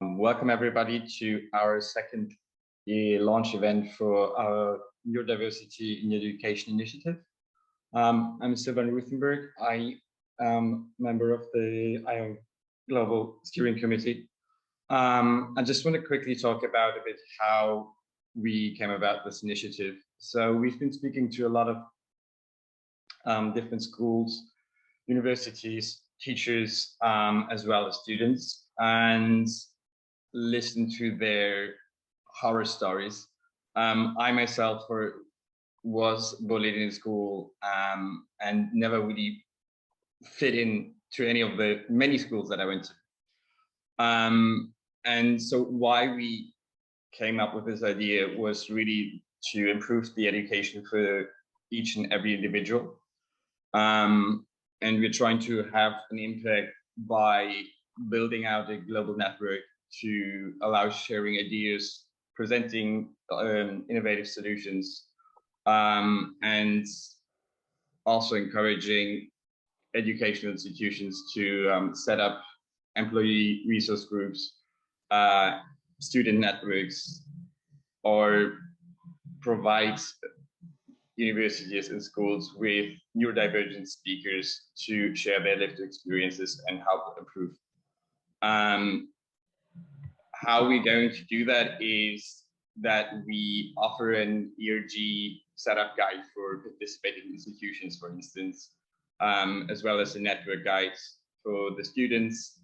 Welcome everybody to our second launch event for our Neurodiversity in Education initiative. I'm Sylvan Ruthenberg. I am a member of the ION Global Steering Committee. I just want to quickly talk about a bit how we came about this initiative. So we've been speaking to a lot of different schools, universities, teachers, as well as students, and listen to their horror stories. I myself was bullied in school and never really fit in to any of the many schools that I went to. And so why we came up with this idea was really to improve the education for each and every individual. And we're trying to have an impact by building out a global network to allow sharing ideas, presenting innovative solutions, and also encouraging educational institutions to set up employee resource groups, student networks, or provide universities and schools with neurodivergent speakers to share their lived experiences and help improve. How we're going to do that is that we offer an ERG setup guide for participating institutions, for instance, as well as a network guide for the students.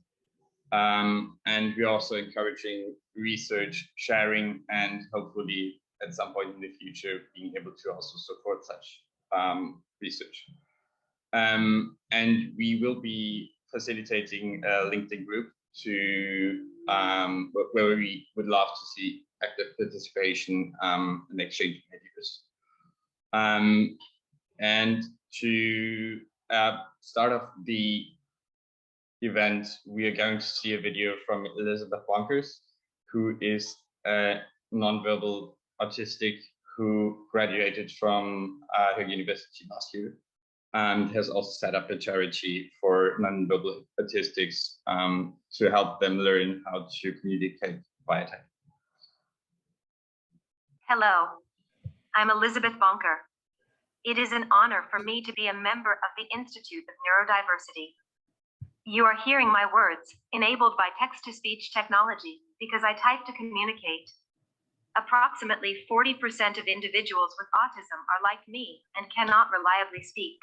And we're also encouraging research sharing and hopefully at some point in the future being able to also support such research. And we will be facilitating a LinkedIn group to where we would love to see active participation and exchange of ideas. And to start off the event, we are going to see a video from Elizabeth Bonkers, who is a nonverbal autistic who graduated from her university last year and has also set up a charity for nonverbal autistics to help them learn how to communicate via text. Hello, I'm Elizabeth Bonker. It is an honor for me to be a member of the Institute of Neurodiversity. You are hearing my words, enabled by text-to-speech technology, because I type to communicate. Approximately 40% of individuals with autism are like me and cannot reliably speak.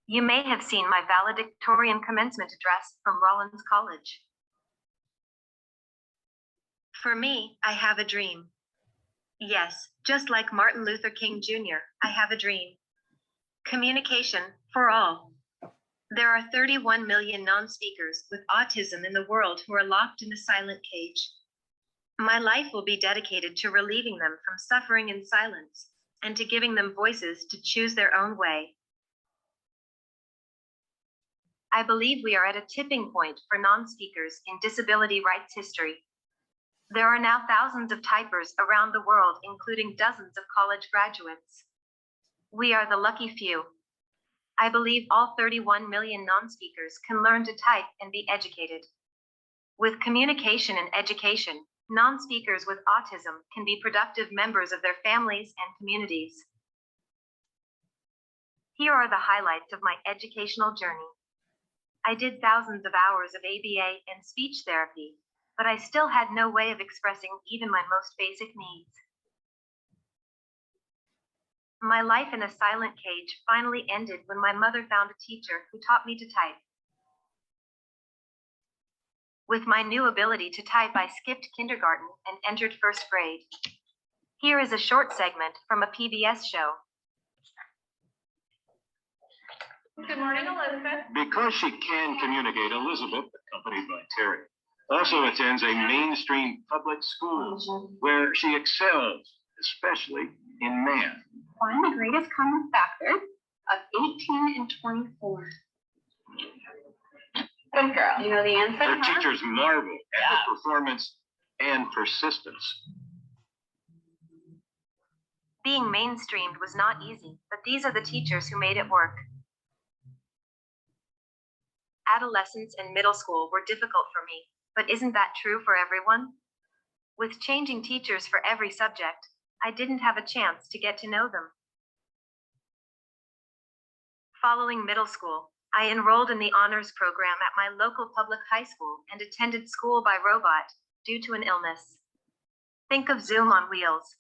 You may have seen my valedictorian commencement address from Rollins College. For me, I have a dream. Yes, just like Martin Luther King Jr., I have a dream. Communication for all. There are 31 million non-speakers with autism in the world who are locked in a silent cage. My life will be dedicated to relieving them from suffering in silence and to giving them voices to choose their own way. I believe we are at a tipping point for non-speakers in disability rights history. There are now thousands of typers around the world, including dozens of college graduates. We are the lucky few. I believe all 31 million non-speakers can learn to type and be educated. With communication and education, non-speakers with autism can be productive members of their families and communities. Here are the highlights of my educational journey. I did thousands of hours of ABA and speech therapy, but I still had no way of expressing even my most basic needs. My life in a silent cage finally ended when my mother found a teacher who taught me to type. With my new ability to type, I skipped kindergarten and entered first grade. Here is a short segment from a PBS show. Good morning, Elizabeth. Because she can communicate, Elizabeth, accompanied by Terry, also attends a mainstream public school where she excels, especially in math. Find the greatest common factor of 18 and 24. Good girl. You know the answer? Her teachers marvel at her performance and persistence. Being mainstreamed was not easy, but these are the teachers who made it work. Adolescence and middle school were difficult for me, but isn't that true for everyone? With changing teachers for every subject, I didn't have a chance to get to know them. Following middle school, I enrolled in the honors program at my local public high school and attended school by robot due to an illness. Think of Zoom on wheels.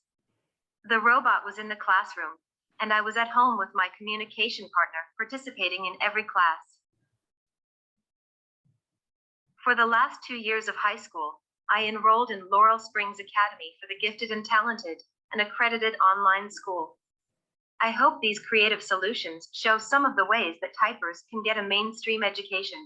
The robot was in the classroom, and I was at home with my communication partner participating in every class. For the last 2 years of high school, I enrolled in Laurel Springs Academy for the Gifted and Talented, an accredited online school. I hope these creative solutions show some of the ways that typers can get a mainstream education.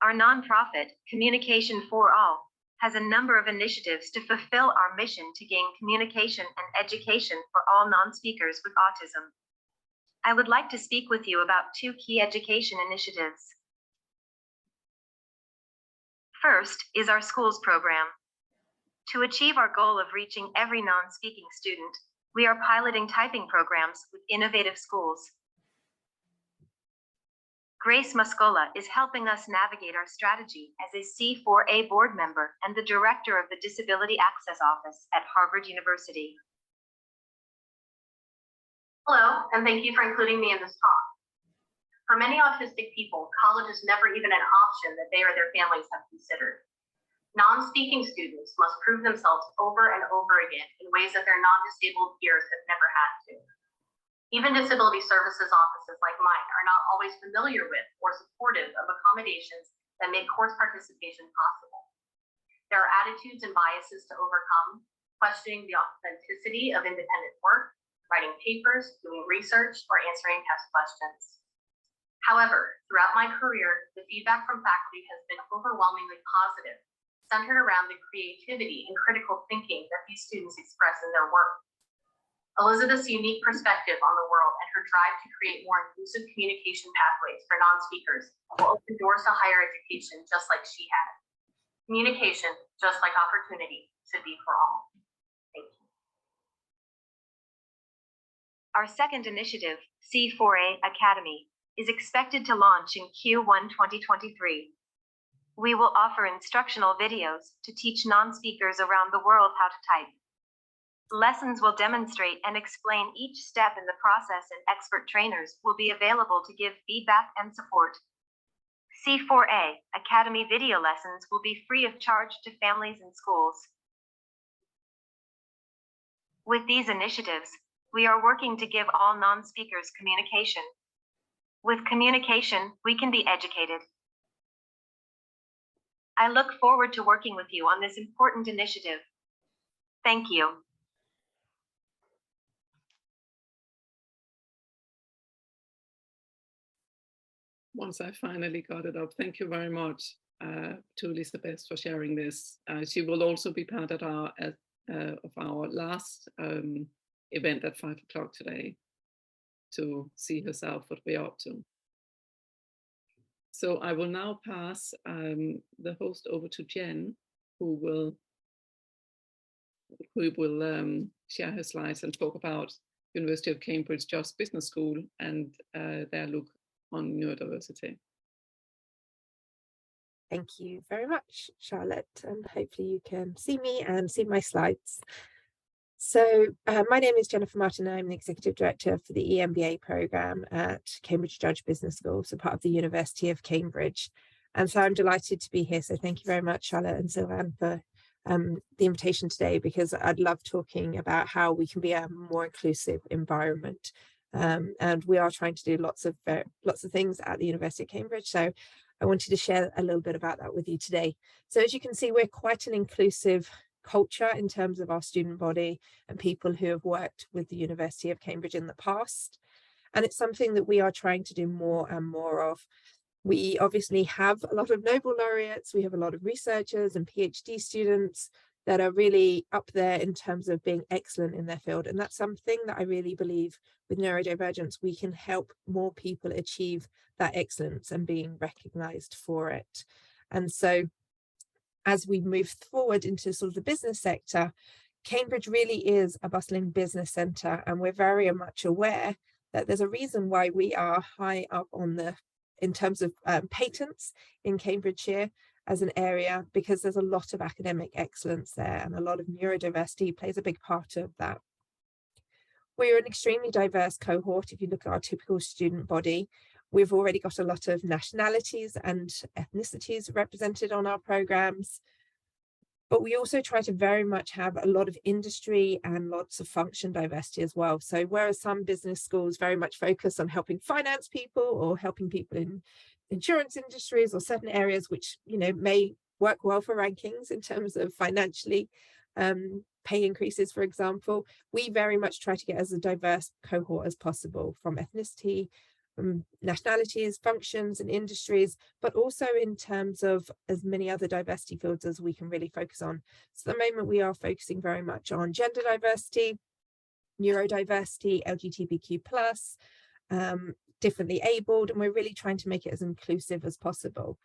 Our nonprofit, Communication for All, has a number of initiatives to fulfill our mission to gain communication and education for all non-speakers with autism. I would like to speak with you about 2 key education initiatives. First is our schools program. To achieve our goal of reaching every non-speaking student, we are piloting typing programs with innovative schools. Grace Muscola is helping us navigate our strategy as a C4A board member and the director of the Disability Access Office at Harvard University. Hello, and thank you for including me in this talk. For many autistic people, college is never even an option that they or their families have considered. Non-speaking students must prove themselves over and over again in ways that their non-disabled peers have never had to. Even disability services offices like mine are not always familiar with or supportive of accommodations that make course participation possible. There are attitudes and biases to overcome, questioning the authenticity of independent work, writing papers, doing research, or answering test questions. However, throughout my career, the feedback from faculty has been overwhelmingly positive, centered around the creativity and critical thinking that these students express in their work. Elizabeth's unique perspective on the world and her drive to create more inclusive communication pathways for non-speakers will open doors to higher education just like she had. Communication, just like opportunity, should be for all. Thank you. Our second initiative, C4A Academy, is expected to launch in Q1 2023. We will offer instructional videos to teach non-speakers around the world how to type. Lessons will demonstrate and explain each step in the process, and expert trainers will be available to give feedback and support. C4A Academy video lessons will be free of charge to families and schools. With these initiatives, we are working to give all non-speakers communication. With communication, we can be educated. I look forward to working with you on this important initiative. Thank you. Once I finally got it up, thank you very much to Elizabeth for sharing this. She will also be part of our last event at 5 o'clock today to see herself what we're up to. So I will now pass the host over to Jen, who will share her slides and talk about University of Cambridge Just Business School and their look on neurodiversity. Thank you very much, Charlotte, and hopefully you can see me and see my slides. So my name is Jennifer Martin. I'm the Executive Director for the EMBA programme at Cambridge Judge Business School, so part of the University of Cambridge. And so I'm delighted to be here. So thank you very much, Charlotte and Sylvan, for the invitation today, because I'd love talking about how we can be a more inclusive environment. And we are trying to do lots of things at the University of Cambridge. So I wanted to share a little bit about that with you today. So as you can see, we're quite an inclusive culture in terms of our student body and people who have worked with the University of Cambridge in the past. And it's something that we are trying to do more and more of. We obviously have a lot of Nobel laureates, we have a lot of researchers and PhD students that are really up there in terms of being excellent in their field. And that's something that I really believe with neurodivergence, we can help more people achieve that excellence and being recognized for it. And so as we move forward into sort of the business sector, Cambridge really is a bustling business centre, and we're very much aware that there's a reason why we are high up on the, in terms of patents in Cambridgeshire as an area, because there's a lot of academic excellence there, and a lot of neurodiversity plays a big part of that. We're an extremely diverse cohort. If you look at our typical student body, we've already got a lot of nationalities and ethnicities represented on our programs. But we also try to very much have a lot of industry and lots of function diversity as well. So whereas some business schools very much focus on helping finance people or helping people in insurance industries or certain areas which, you know, may work well for rankings in terms of financially pay increases, for example, we very much try to get as a diverse cohort as possible, from ethnicity, from nationalities, functions and industries, but also in terms of as many other diversity fields as we can really focus on. So at the moment we are focusing very much on gender diversity, neurodiversity, LGBTQ+, differently abled, and we're really trying to make it as inclusive as possible.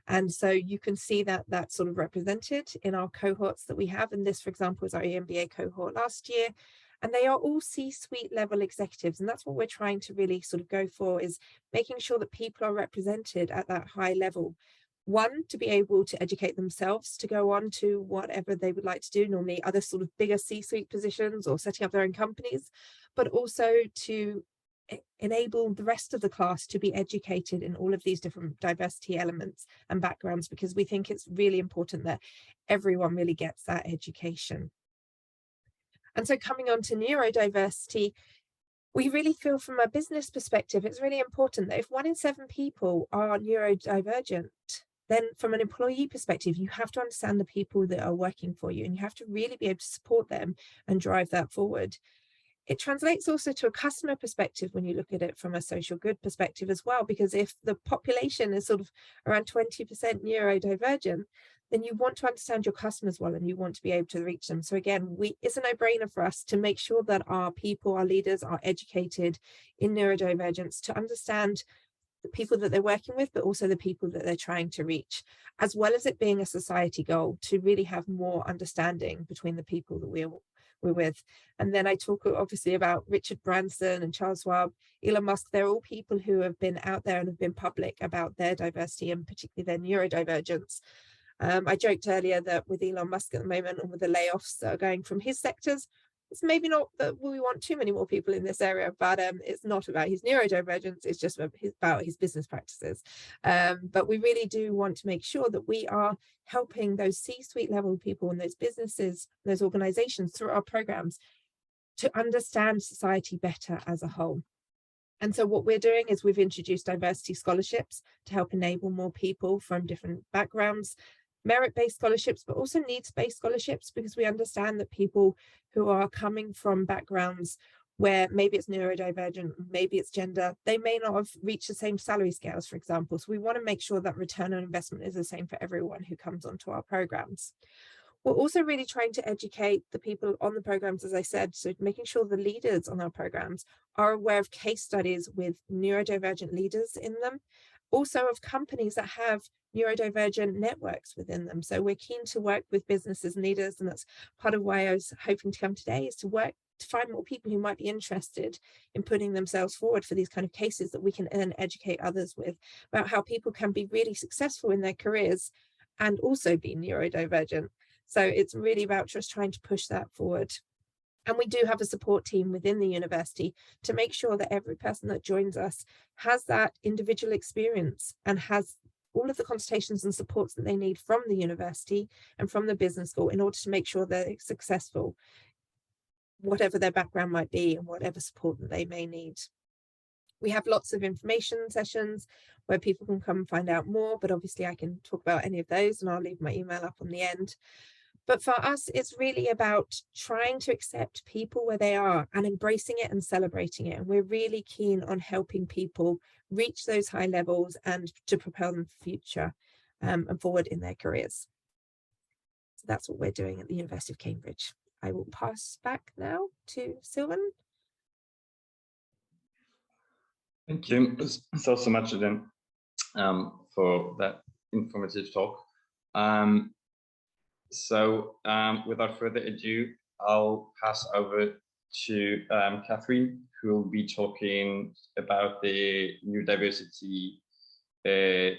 And so you can see that that's sort of represented in our cohorts that we have. And this, for example, is our EMBA cohort last year. And they are all C-suite level executives. And that's what we're trying to really sort of go for, is making sure that people are represented at that high level. One, to be able to educate themselves to go on to whatever they would like to do, normally other sort of bigger C-suite positions or setting up their own companies, but also to enable the rest of the class to be educated in all of these different diversity elements and backgrounds, because we think it's really important that everyone really gets that education. And so coming on to neurodiversity, we really feel from a business perspective, it's really important that if 1 in 7 people are neurodivergent, then from an employee perspective, you have to understand the people that are working for you, and you have to really be able to support them and drive that forward. It translates also to a customer perspective when you look at it from a social good perspective as well, because if the population is sort of around 20% neurodivergent, then you want to understand your customers well, and you want to be able to reach them. So again, it's a no-brainer for us to make sure that our people, our leaders, are educated in neurodivergence to understand the people that they're working with, but also the people that they're trying to reach, as well as it being a society goal to really have more understanding between the people that we're with. And then I talk obviously about Richard Branson and Charles Schwab, Elon Musk. They're all people who have been out there and have been public about their diversity and particularly their neurodivergence. I joked earlier that with Elon Musk at the moment and with the layoffs that are going from his sectors, it's maybe not that we want too many more people in this area, but it's not about his neurodivergence, it's just about his business practices. But we really do want to make sure that we are helping those C-suite level people and those businesses, those organizations through our programs to understand society better as a whole. And so what we're doing is we've introduced diversity scholarships to help enable more people from different backgrounds, merit-based scholarships, but also needs-based scholarships, because we understand that people who are coming from backgrounds where maybe it's neurodivergent, maybe it's gender, they may not have reached the same salary scales, for example. So we want to make sure that return on investment is the same for everyone who comes onto our programs. We're also really trying to educate the people on the programs, as I said, so making sure the leaders on our programs are aware of case studies with neurodivergent leaders in them, also of companies that have neurodivergent networks within them. So we're keen to work with businesses and leaders, and that's part of why I was hoping to come today, is to work to find more people who might be interested in putting themselves forward for these kind of cases that we can then educate others with about how people can be really successful in their careers and also be neurodivergent. So it's really about just trying to push that forward. And we do have a support team within the university to make sure that every person that joins us has that individual experience and has all of the consultations and supports that they need from the university and from the business school in order to make sure they're successful, whatever their background might be and whatever support that they may need. We have lots of information sessions where people can come and find out more, but obviously I can talk about any of those and I'll leave my email up on the end. But for us, it's really about trying to accept people where they are and embracing it and celebrating it. And we're really keen on helping people reach those high levels and to propel them for the future and forward in their careers. So that's what we're doing at the University of Cambridge. I will pass back now to Sylvan. Thank you so much, Jen, for that informative talk. So without further ado, I'll pass over to Catherine, who will be talking about the neurodiversity, the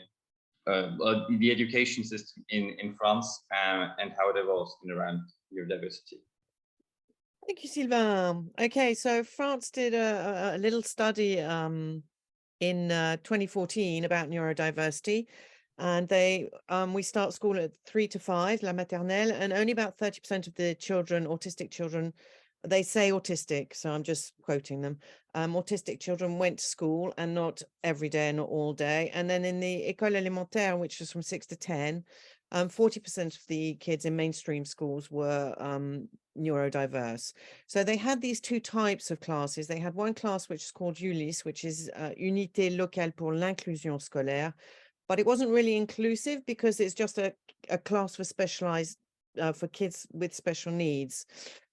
education system in France and how it evolves in around neurodiversity. Thank you, Sylvain. Okay, so France did a little study in 2014 about neurodiversity, and we start school at 3 to 5, la maternelle, and only about 30% of the children, autistic children, they say autistic, so I'm just quoting them. Autistic children went to school, and not every day, not all day. And then in the école élémentaire, which was from 6 to 10, 40% of the kids in mainstream schools were neurodiverse. So they had these two types of classes. They had one class which is called ULIS, which is Unité Locale pour l'Inclusion Scolaire, but it wasn't really inclusive because it's just a class for specialized for kids with special needs.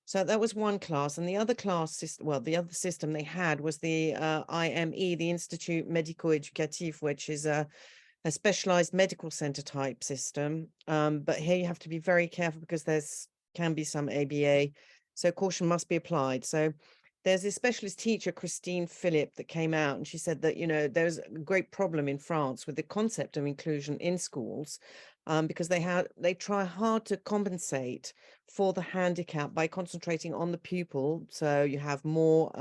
So that was one class, and the other class, the other system they had was the IME, the Institut Médico-Éducatif, which is a specialized medical center type system. But here you have to be very careful because can be some ABA, so caution must be applied. So there's this specialist teacher, Christine Philippe, that came out, and she said that, there's a great problem in France with the concept of inclusion in schools, because they try hard to compensate for the handicap by concentrating on the pupil. So you have more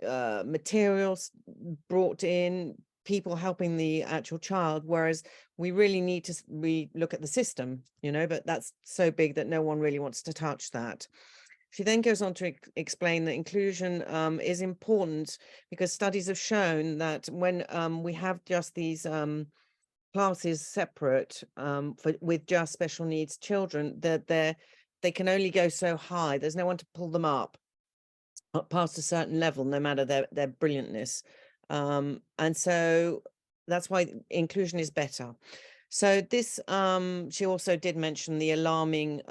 materials brought in, people helping the actual child, whereas we really need to look at the system, but that's so big that no one really wants to touch that. She then goes on to explain that inclusion is important because studies have shown that when we have just these classes separate with just special needs children, that they can only go so high. There's no one to pull them up past a certain level, no matter their brilliantness. And so that's why inclusion is better. So this, she also did mention the alarming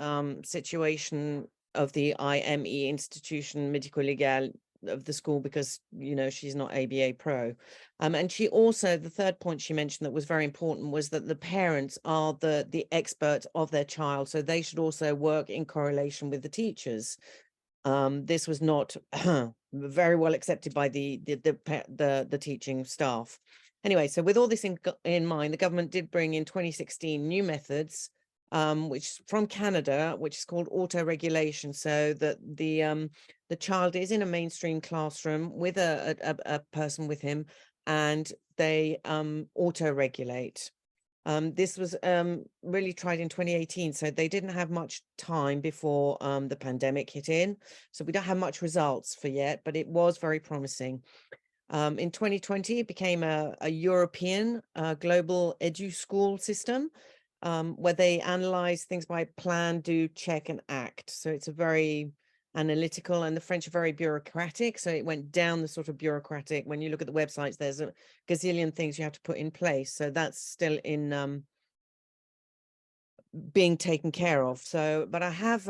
situation of the IME, Institution Médico-Légale of the school, because, she's not ABA Pro. And she also, the third point she mentioned that was very important was that the parents are the expert of their child. So they should also work in correlation with the teachers. This was not very well accepted by the teaching staff. Anyway, so with all this in mind, the government did bring in 2016 new methods, which from Canada, which is called auto-regulation, so that the child is in a mainstream classroom with a person with him, and they auto-regulate. This was really tried in 2018, so they didn't have much time before the pandemic hit in. So we don't have much results for yet, but it was very promising. In 2020, it became a European global edu school system, where they analyze things by plan, do, check, and act. So it's a very analytical, and the French are very bureaucratic. So it went down the sort of bureaucratic. When you look at the websites, there's a gazillion things you have to put in place. So that's still in being taken care of. So, but I have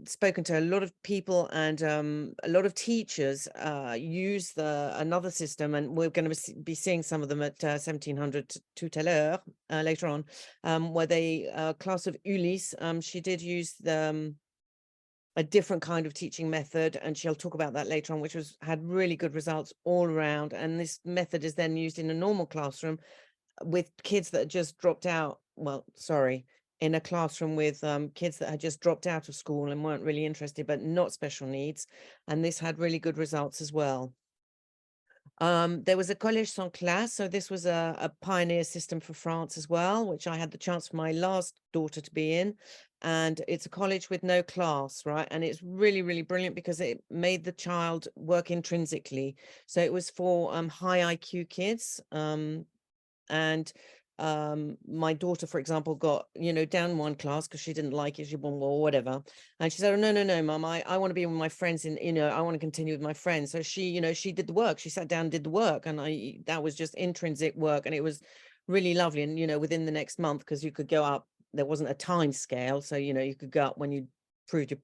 spoken to a lot of people, and a lot of teachers use another system, and we're going to be seeing some of them at 1700 tout à l'heure later on, where they class of Ulysse, she did use a different kind of teaching method, and she'll talk about that later on, which had really good results all around. And this method is then used in a normal classroom with kids that just dropped out. Well, sorry, in a classroom with kids that had just dropped out of school and weren't really interested, but not special needs. And this had really good results as well. There was a Collège sans classe. So this was a pioneer system for France as well, which I had the chance for my last daughter to be in. And it's a college with no class, right? And it's really, really brilliant because it made the child work intrinsically. So it was for high IQ kids. And my daughter, for example, got, down one class because she didn't like it, she won or whatever. And she said, oh, no, mum, I want to be with my friends, and, I want to continue with my friends. So she, she did the work. She sat down and did the work, and that was just intrinsic work. And it was really lovely. And, within the next month, because you could go up, there wasn't a time scale. So, you could go up when you proved your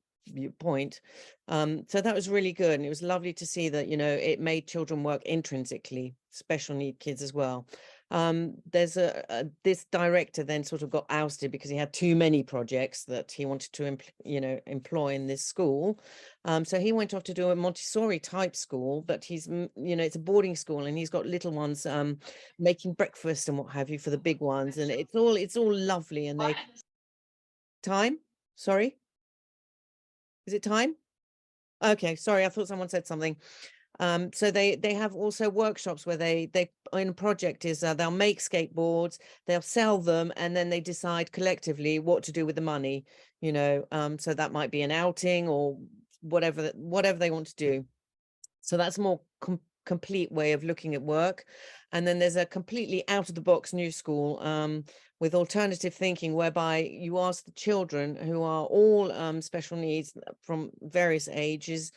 point. So that was really good, and it was lovely to see that, you know, it made children work intrinsically, special need kids as well. There's this director then sort of got ousted because he had too many projects that he wanted to employ in this school. So he went off to do a Montessori type school, but he's, you know, it's a boarding school, and he's got little ones making breakfast and what have you for the big ones, and it's all lovely. And they sorry, is it time? Okay, sorry, I thought someone said something. So they have also workshops where they in a project is they'll make skateboards, they'll sell them, and then they decide collectively what to do with the money, you know. So that might be an outing or whatever they want to do. So that's a more complete way of looking at work. And then there's a completely out of the box new school with alternative thinking, whereby you ask the children, who are all special needs from various ages,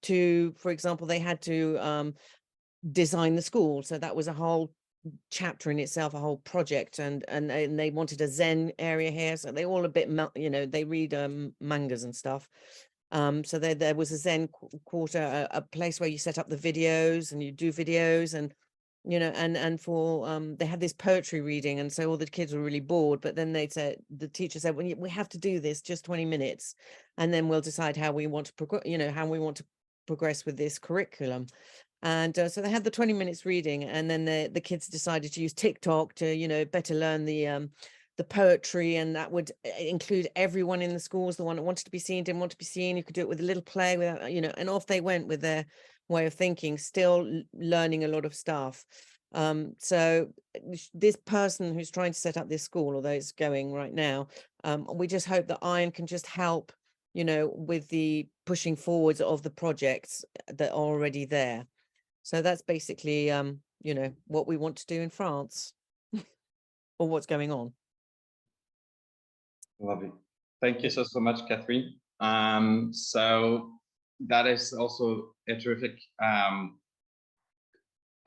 to, for example, they had to design the school. So that was a whole chapter in itself, a whole project, and they wanted a Zen area here. So they all a bit, you know, they read mangas and stuff. So there was a Zen quarter, a place where you set up the videos and you do videos, and you know, and for they had this poetry reading, and so all the kids were really bored. But then they said, the teacher said, well, we have to do this just 20 minutes, and then we'll decide how we want to progress, you know, how we want to progress with this curriculum. And so they had the 20 minutes reading, and then the kids decided to use TikTok to, you know, better learn the poetry, and that would include everyone in the schools. The one that wanted to be seen didn't want to be seen. You could do it with a little play, without, you know, and off they went with their way of thinking, still learning a lot of stuff. So this person who's trying to set up this school, although it's going right now, we just hope that ION can just help, you know, with the pushing forwards of the projects that are already there. So that's basically, you know, what we want to do in France or what's going on. Lovely. Thank you so much, Catherine. So that is also a terrific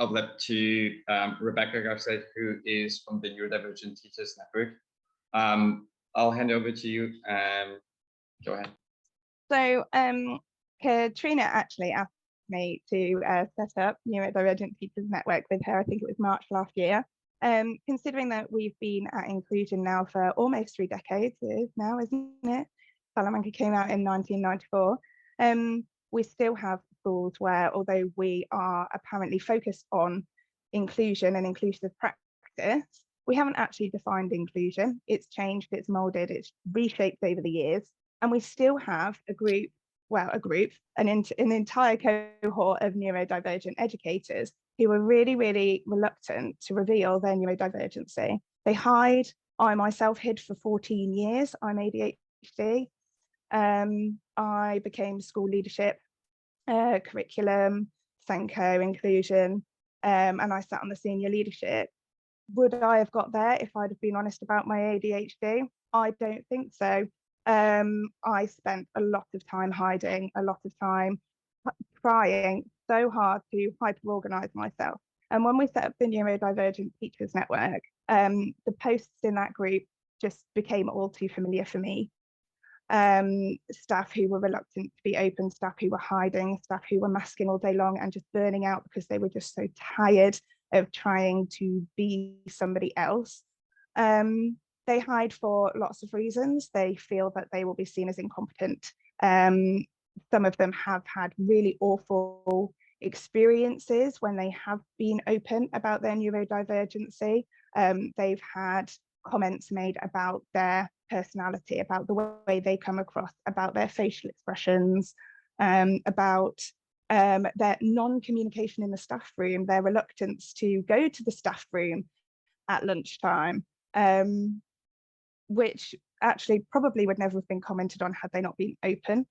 outlet to Rebecca Garcia, who is from the Neurodivergent Teachers Network. I'll hand over to you. Go ahead. So Katrina actually asked me to set up Neurodivergent Teachers Network with her. I think it was March last year. Considering that we've been at inclusion now for almost 3 decades now, isn't it? Salamanca came out in 1994. We still have schools where, although we are apparently focused on inclusion and inclusive practice, we haven't actually defined inclusion. It's changed, it's molded, it's reshaped over the years. And we still have an entire cohort of neurodivergent educators who are really, really reluctant to reveal their neurodivergency. They hide. I myself hid for 14 years. I'm ADHD. I became school leadership, curriculum, Senko, inclusion, and I sat on the senior leadership. Would I have got there if I'd have been honest about my ADHD? I don't think so. I spent a lot of time hiding, a lot of time trying so hard to hyper-organize myself. And when we set up the Neurodivergent Teachers Network, the posts in that group just became all too familiar for me. Staff who were reluctant to be open, staff who were hiding, staff who were masking all day long and just burning out because they were just so tired of trying to be somebody else. They hide for lots of reasons. They feel that they will be seen as incompetent. Some of them have had really awful experiences when they have been open about their neurodivergency. They've had comments made about their personality, about the way they come across, about their facial expressions, about their non-communication in the staff room, their reluctance to go to the staff room at lunchtime, which actually probably would never have been commented on had they not been open.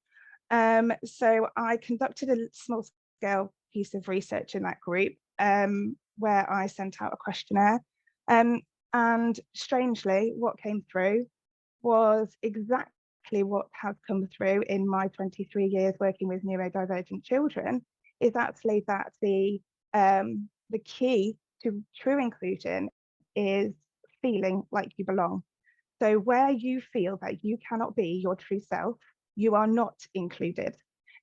So I conducted a small scale piece of research in that group where I sent out a questionnaire. And strangely, what came through was exactly what has come through in my 23 years working with neurodivergent children, is actually that the key to true inclusion is feeling like you belong. So where you feel that you cannot be your true self, you are not included.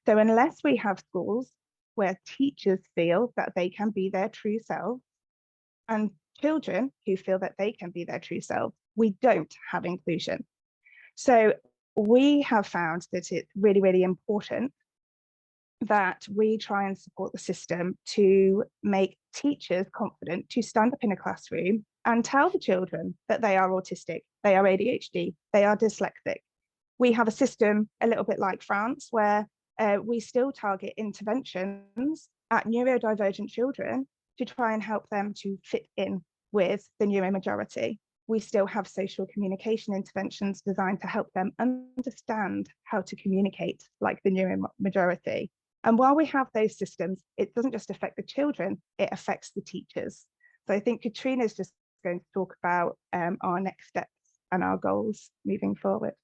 So unless we have schools where teachers feel that they can be their true selves and children who feel that they can be their true selves, we don't have inclusion. So we have found that it's really, really important that we try and support the system to make teachers confident to stand up in a classroom and tell the children that they are autistic, they are ADHD, they are dyslexic. We have a system a little bit like France where we still target interventions at neurodivergent children to try and help them to fit in with the neuromajority. We still have social communication interventions designed to help them understand how to communicate like the neuromajority. And while we have those systems, it doesn't just affect the children, it affects the teachers. So I think Katrina is just going to talk about our next steps and our goals moving forward.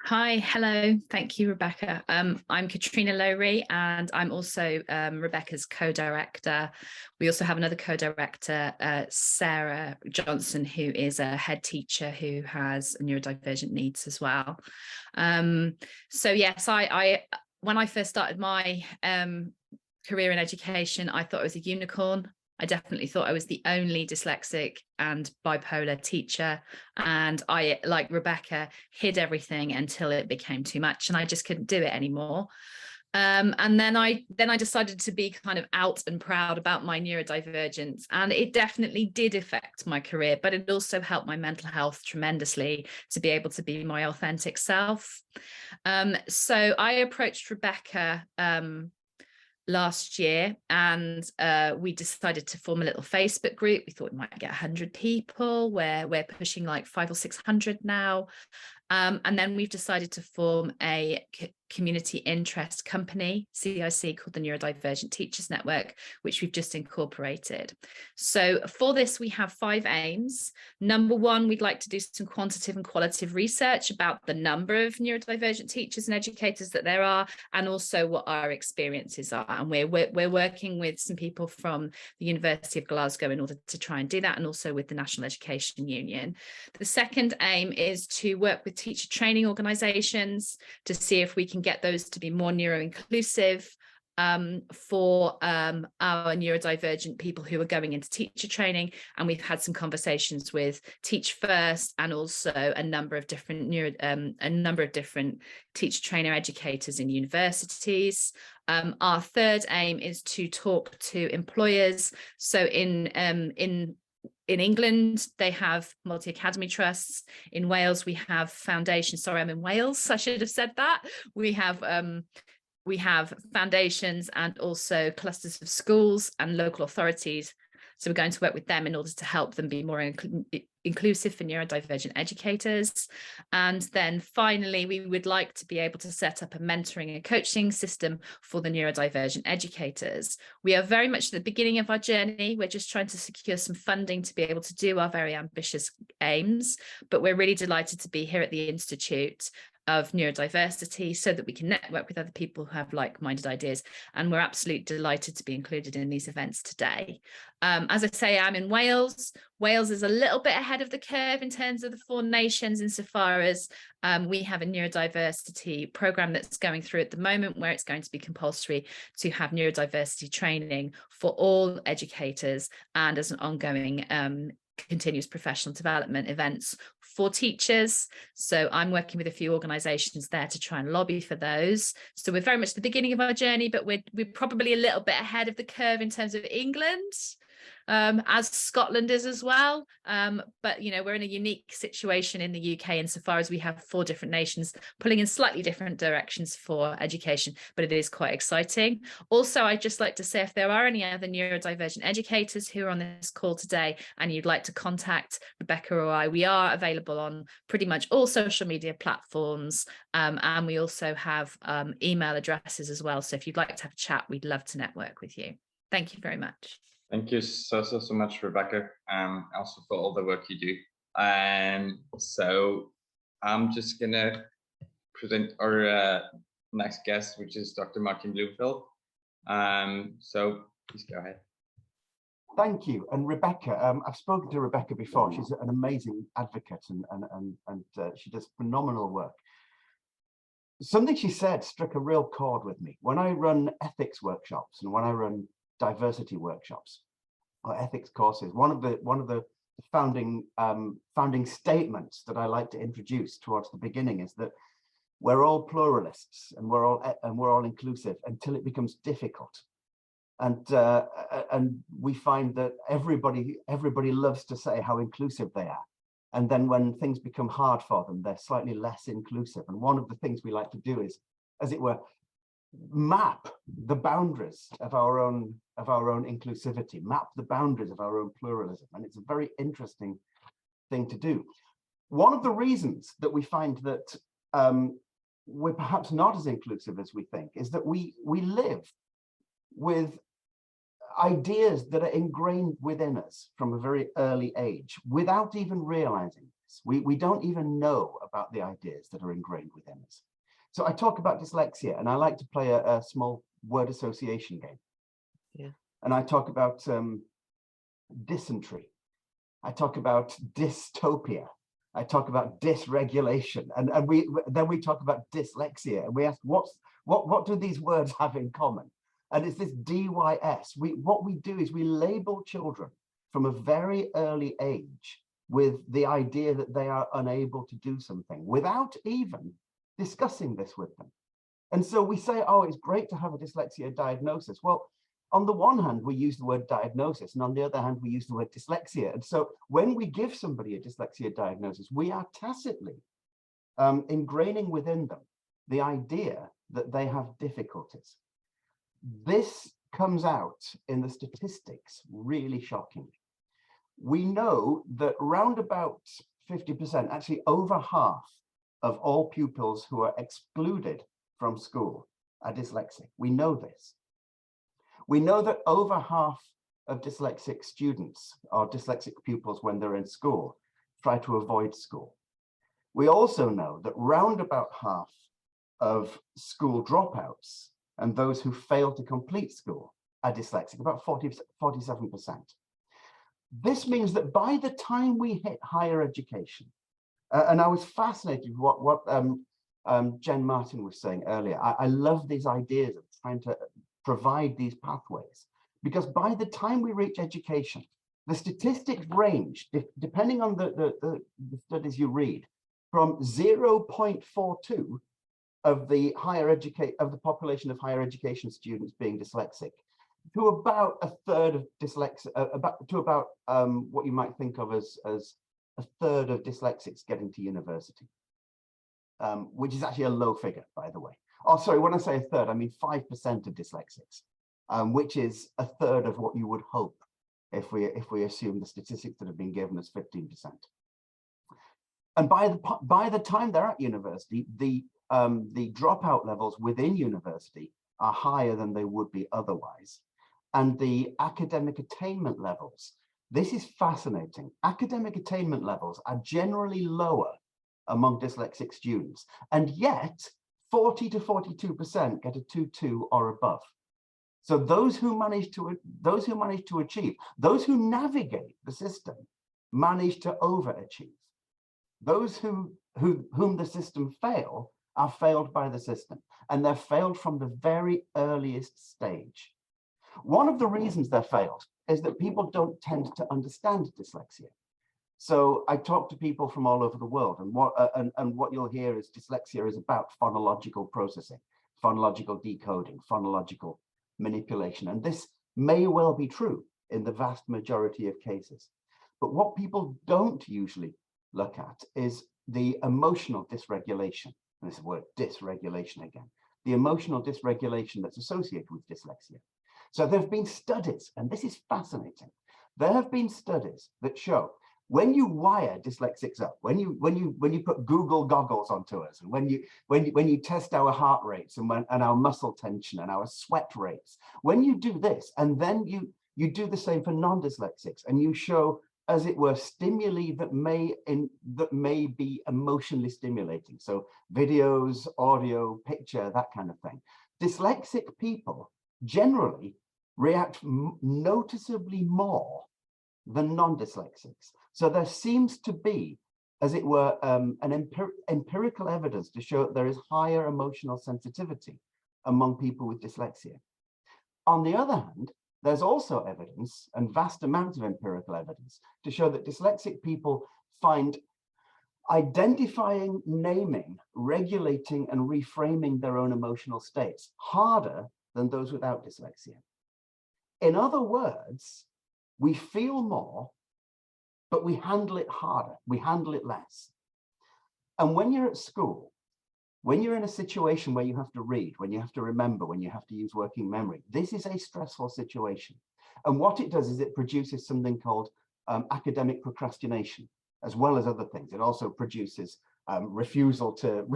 Hi, hello. Thank you, Rebecca. I'm Katrina Lowry, and I'm also Rebecca's co-director. We also have another co-director, Sarah Johnson, who is a head teacher who has neurodivergent needs as well. So yes, I when I first started my career in education, I thought I was a unicorn. I definitely thought I was the only dyslexic and bipolar teacher, and I, like Rebecca, hid everything until it became too much and I just couldn't do it anymore. And then I decided to be kind of out and proud about my neurodivergence, and it definitely did affect my career, but it also helped my mental health tremendously to be able to be my authentic self. So I approached Rebecca last year, and we decided to form a little Facebook group. We thought we might get 100 people, where we're pushing like 500 or 600 now. And then we've decided to form a community interest company, CIC, called the Neurodivergent Teachers Network, which we've just incorporated. So for this, we have 5 aims. Number 1, we'd like to do some quantitative and qualitative research about the number of neurodivergent teachers and educators that there are, and also what our experiences are. And we're working with some people from the University of Glasgow in order to try and do that, and also with the National Education Union. The second aim is to work with teacher training organisations to see if we can get those to be more neuro-inclusive for our neurodivergent people who are going into teacher training. And we've had some conversations with Teach First and also a number of different teacher trainer educators in universities. Our third aim is to talk to employers. So in England, they have multi-academy trusts. In Wales, we have foundations. Sorry, I'm in Wales. I should have said that. We have foundations and also clusters of schools and local authorities. So we're going to work with them in order to help them be more inclusive for neurodivergent educators. And then finally, we would like to be able to set up a mentoring and coaching system for the neurodivergent educators. We are very much at the beginning of our journey. We're just trying to secure some funding to be able to do our very ambitious aims, but we're really delighted to be here at the Institute of Neurodiversity so that we can network with other people who have like-minded ideas, and we're absolutely delighted to be included in these events today. As I say, I'm in Wales. Wales is a little bit ahead of the curve in terms of the 4 nations insofar as we have a neurodiversity programme that's going through at the moment, where it's going to be compulsory to have neurodiversity training for all educators and as an ongoing continuous professional development events for teachers. So I'm working with a few organisations there to try and lobby for those. So we're very much at the beginning of our journey, but we're probably a little bit ahead of the curve in terms of England, as Scotland is as well. But you know, we're in a unique situation in the UK insofar as we have 4 different nations pulling in slightly different directions for education, but it is quite exciting. Also, I'd just like to say, if there are any other neurodivergent educators who are on this call today and you'd like to contact Rebecca or I, we are available on pretty much all social media platforms, and we also have email addresses as well. So if you'd like to have a chat, we'd love to network with you. Thank you very much. Thank you so much, Rebecca, also for all the work you do. So I'm just gonna present our next guest, which is Dr. Martin Bloomfield. So please go ahead. Thank you. And Rebecca, I've spoken to Rebecca before. She's an amazing advocate and she does phenomenal work. something she said struck a real chord with me. When I run ethics workshops and when I run diversity workshops or ethics courses, one of the founding statements that I like to introduce towards the beginning is that we're all pluralists and we're all inclusive until it becomes difficult. And we find that everybody loves to say how inclusive they are. And then when things become hard for them, they're slightly less inclusive. And one of the things we like to do is, as it were, map the boundaries of our own inclusivity, map the boundaries of our own pluralism. And it's a very interesting thing to do. One of the reasons that we find that we're perhaps not as inclusive as we think is that we live with ideas that are ingrained within us from a very early age without even realizing this. We don't even know about the ideas that are ingrained within us. So I talk about dyslexia, and I like to play a small word association game. Yeah. And I talk about dysentery. I talk about dystopia. I talk about dysregulation, and then we talk about dyslexia, and we ask what do these words have in common? And it's this DYS. What we do is we label children from a very early age with the idea that they are unable to do something without even discussing this with them. And so we say, oh, it's great to have a dyslexia diagnosis. Well, on the one hand, we use the word diagnosis, and on the other hand, we use the word dyslexia. And so when we give somebody a dyslexia diagnosis, we are tacitly ingraining within them the idea that they have difficulties. This comes out in the statistics really shockingly. We know that round about 50%, actually over half of all pupils who are excluded from school are dyslexic. We know this. We know that over half of dyslexic students or dyslexic pupils when they're in school try to avoid school. We also know that round about half of school dropouts and those who fail to complete school are dyslexic, about 47%. This means that by the time we hit higher education, and I was fascinated with what Jen Martin was saying earlier. I love these ideas of trying to provide these pathways, because by the time we reach education, the statistics range, depending on the studies you read, from 0.42 of the population of higher education students being dyslexic to about a third of what you might think of as a third of dyslexics getting to university, which is actually a low figure, by the way. Oh, sorry, when I say a third, I mean 5% of dyslexics, which is a third of what you would hope if we assume the statistics that have been given as 15%. And by the time they're at university, the dropout levels within university are higher than they would be otherwise. And the academic attainment levels, this is fascinating. Academic attainment levels are generally lower among dyslexic students, and yet 40 to 42% get a 2.2 or above. So those who manage to achieve, those who navigate the system, manage to overachieve. Those whom the system fail are failed by the system, and they're failed from the very earliest stage. One of the reasons they're failed is that people don't tend to understand dyslexia. So I talk to people from all over the world, and what you'll hear is dyslexia is about phonological processing, phonological decoding, phonological manipulation. And this may well be true in the vast majority of cases. But what people don't usually look at is the emotional dysregulation. And this is the word dysregulation again, the emotional dysregulation that's associated with dyslexia. So there have been studies, and this is fascinating. There have been studies that show when you wire dyslexics up, when you put Google goggles onto us, and when you test our heart rates and our muscle tension and our sweat rates, when you do this, and then you do the same for non-dyslexics, and you show, as it were, stimuli that may be emotionally stimulating. So videos, audio, picture, that kind of thing. Dyslexic people generally react noticeably more than non-dyslexics. So there seems to be as it were, empirical evidence to show that there is higher emotional sensitivity among people with dyslexia. On the other hand, there's also evidence, and vast amounts of empirical evidence, to show that dyslexic people find identifying, naming, regulating, and reframing their own emotional states harder than those without dyslexia. In other words, we feel more, but we handle it harder, we handle it less. And when you're at school, when you're in a situation where you have to read, when you have to remember, when you have to use working memory, this is a stressful situation. And what it does is it produces something called academic procrastination, as well as other things. It also produces refusal to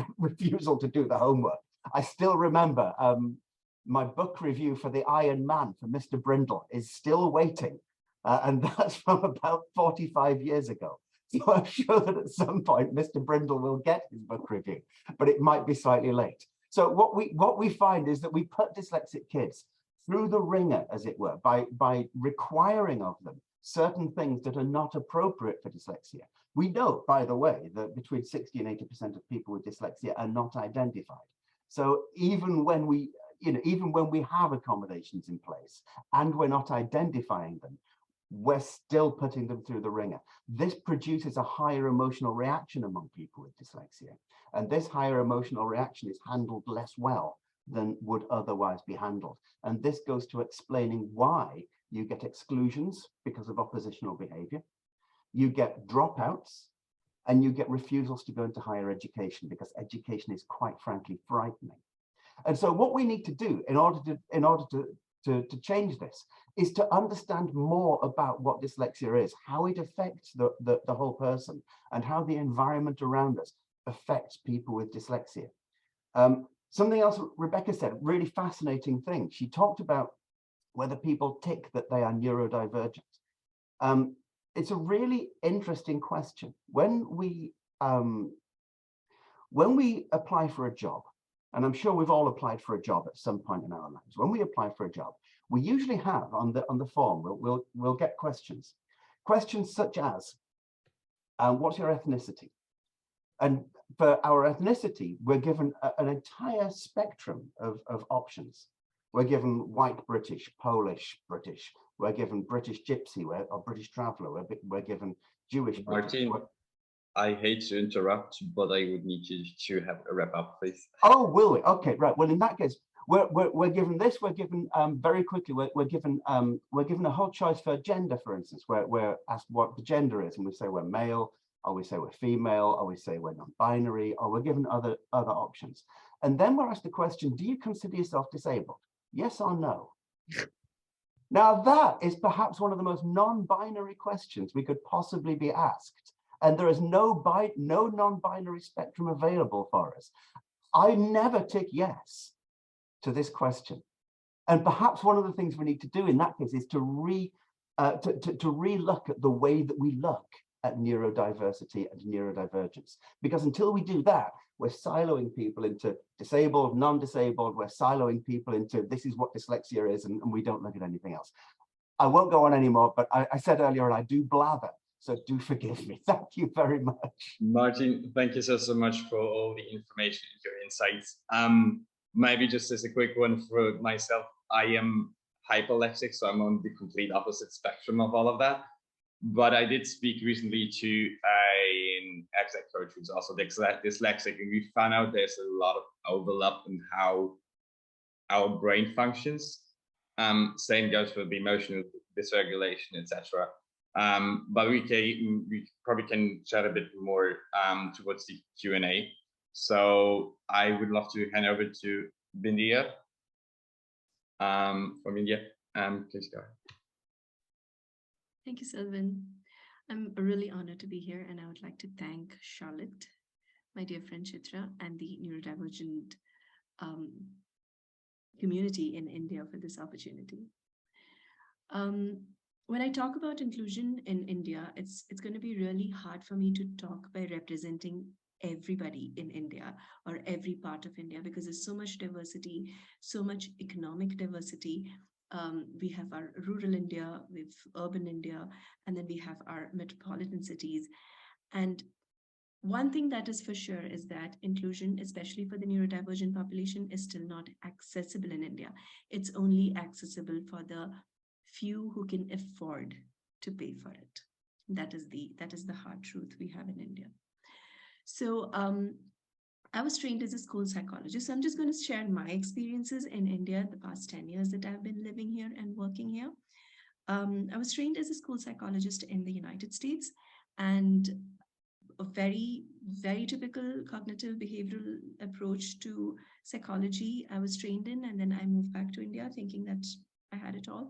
do the homework. I still remember my book review for The Iron Man for Mr. Brindle is still waiting. And that's from about 45 years ago. So I'm sure that at some point, Mr. Brindle will get his book review, but it might be slightly late. So what we find is that we put dyslexic kids through the ringer, as it were, by requiring of them certain things that are not appropriate for dyslexia. We know, by the way, that between 60 and 80% of people with dyslexia are not identified. So even when we have accommodations in place and we're not identifying them, we're still putting them through the ringer. This produces a higher emotional reaction among people with dyslexia. And this higher emotional reaction is handled less well than would otherwise be handled. And this goes to explaining why you get exclusions because of oppositional behavior, you get dropouts, and you get refusals to go into higher education, because education is quite frankly frightening. And so what we need to do in order to change this is to understand more about what dyslexia is, how it affects the whole person, and how the environment around us affects people with dyslexia. Something else Rebecca said, really fascinating thing. She talked about whether people tick that they are neurodivergent. It's a really interesting question. When we apply for a job, and I'm sure we've all applied for a job at some point in our lives, when we apply for a job, we usually have on the form, we'll get questions such as, what's your ethnicity? And for our ethnicity, we're given an entire spectrum of options. We're given white British, Polish British, we're given British Gypsy, or British Traveller, we're given Jewish British. Martin, I hate to interrupt, but I would need you to have a wrap up, please. Oh, will we? Okay, right. Well, in that case, we're given this. We're given very quickly. We're given a whole choice for gender, for instance, where we're asked what the gender is, and we say we're male, or we say we're female, or we say we're non-binary, or we're given other options. And then we're asked the question: do you consider yourself disabled? Yes or no? Now that is perhaps one of the most non-binary questions we could possibly be asked. And there is no non-binary spectrum available for us. I never tick yes to this question. And perhaps one of the things we need to do in that case is to re-look at the way that we look at neurodiversity and neurodivergence. Because until we do that, we're siloing people into disabled, non-disabled, we're siloing people into this is what dyslexia is, and we don't look at anything else. I won't go on anymore, but I said earlier, and I do blather. So do forgive me. Thank you very much. Martin, thank you so much for all the information and your insights. Maybe just as a quick one for myself, I am hyperlexic, so I'm on the complete opposite spectrum of all of that. But I did speak recently to an exec coach who's also dyslexic, and we found out there's a lot of overlap in how our brain functions. Same goes for the emotional dysregulation, etc. But we probably can chat a bit more towards the Q&A. So I would love to hand over to Bindia from India. Please go ahead. Thank you, Sylvan. I'm really honored to be here, and I would like to thank Charlotte, my dear friend Chitra, and the neurodivergent community in India for this opportunity. When I talk about inclusion in India, it's going to be really hard for me to talk by representing everybody in India or every part of India, because there's so much diversity, so much economic diversity. We have our rural India, we have urban India, and then we have our metropolitan cities. And one thing that is for sure is that inclusion, especially for the neurodivergent population, is still not accessible in India. It's only accessible for the few who can afford to pay for it. That is the hard truth we have in India. So I was trained as a school psychologist. So I'm just going to share my experiences in India the past 10 years that I've been living here and working here. I was trained as a school psychologist in the United States, and a very, very typical cognitive behavioral approach to psychology I was trained in. And then I moved back to India thinking that I had it all.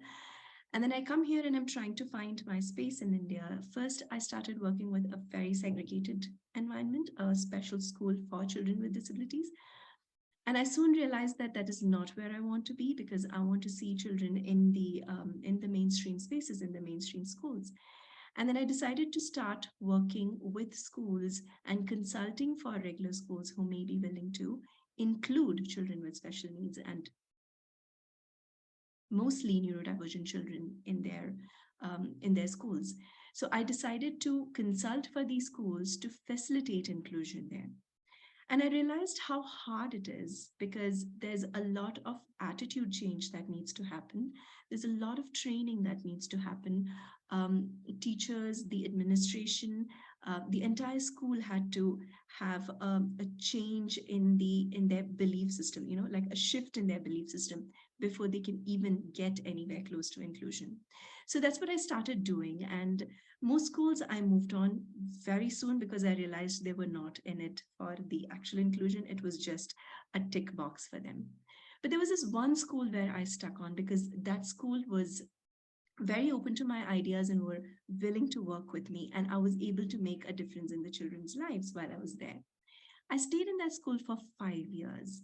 And then I come here and I'm trying to find my space in India. First, I started working with a very segregated environment, a special school for children with disabilities. And I soon realized that that is not where I want to be, because I want to see children in the mainstream spaces, in the mainstream schools. And then I decided to start working with schools and consulting for regular schools who may be willing to include children with special needs, and mostly neurodivergent children in their schools. So I decided to consult for these schools to facilitate inclusion there. And I realized how hard it is, because there's a lot of attitude change that needs to happen. There's a lot of training that needs to happen. Teachers, the administration, the entire school had to have a change in their belief system, like a shift in their belief system before they can even get anywhere close to inclusion. So that's what I started doing. And most schools I moved on very soon, because I realized they were not in it for the actual inclusion. It was just a tick box for them. But there was this one school where I stuck on, because that school was very open to my ideas and were willing to work with me. And I was able to make a difference in the children's lives while I was there. I stayed in that school for 5 years.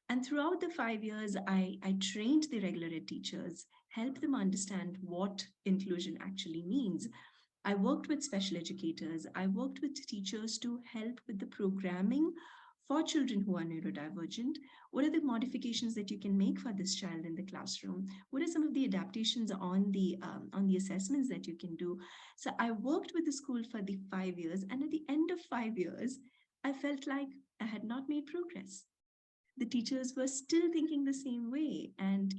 And throughout the 5 years, I trained the regular ed teachers, helped them understand what inclusion actually means. I worked with special educators. I worked with teachers to help with the programming for children who are neurodivergent. What are the modifications that you can make for this child in the classroom? What are some of the adaptations on the assessments that you can do? So I worked with the school for the 5 years. And at the end of 5 years, I felt like I had not made progress. The teachers were still thinking the same way. And,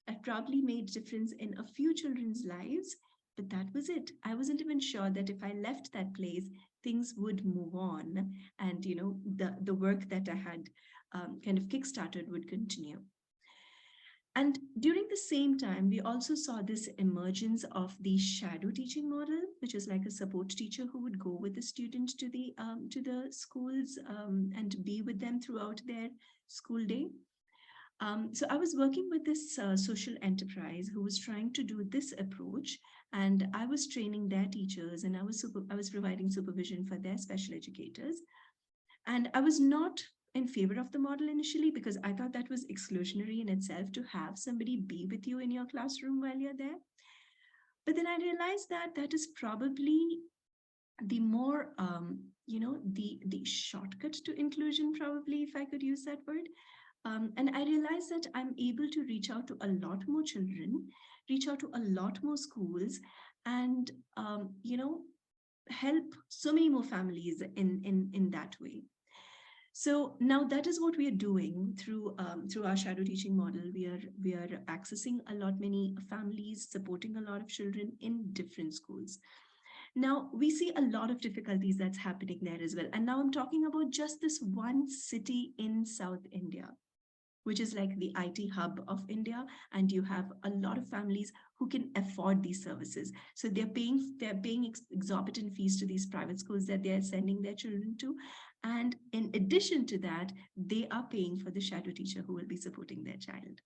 I probably made a difference in a few children's lives, but that was it. I wasn't even sure that if I left that place, things would move on, and the work that I had kind of kickstarted would continue. And during the same time, we also saw this emergence of the shadow teaching model, which is like a support teacher who would go with the student to the schools and be with them throughout their school day. So I was working with this social enterprise who was trying to do this approach, and I was training their teachers, and I was providing supervision for their special educators. And I was not in favor of the model initially, because I thought that was exclusionary in itself to have somebody be with you in your classroom while you're there. But then I realized that that is probably the more, the shortcut to inclusion, probably, if I could use that word. And I realized that I'm able to reach out to a lot more children, reach out to a lot more schools, and, help so many more families in that way. So now that is what we are doing through our shadow teaching model. We are accessing a lot many families, supporting a lot of children in different schools. Now we see a lot of difficulties that's happening there as well. And now I'm talking about just this one city in South India, which is like the IT hub of India. And you have a lot of families who can afford these services. So they're paying exorbitant fees to these private schools that they're sending their children to. And in addition to that, they are paying for the shadow teacher who will be supporting their child.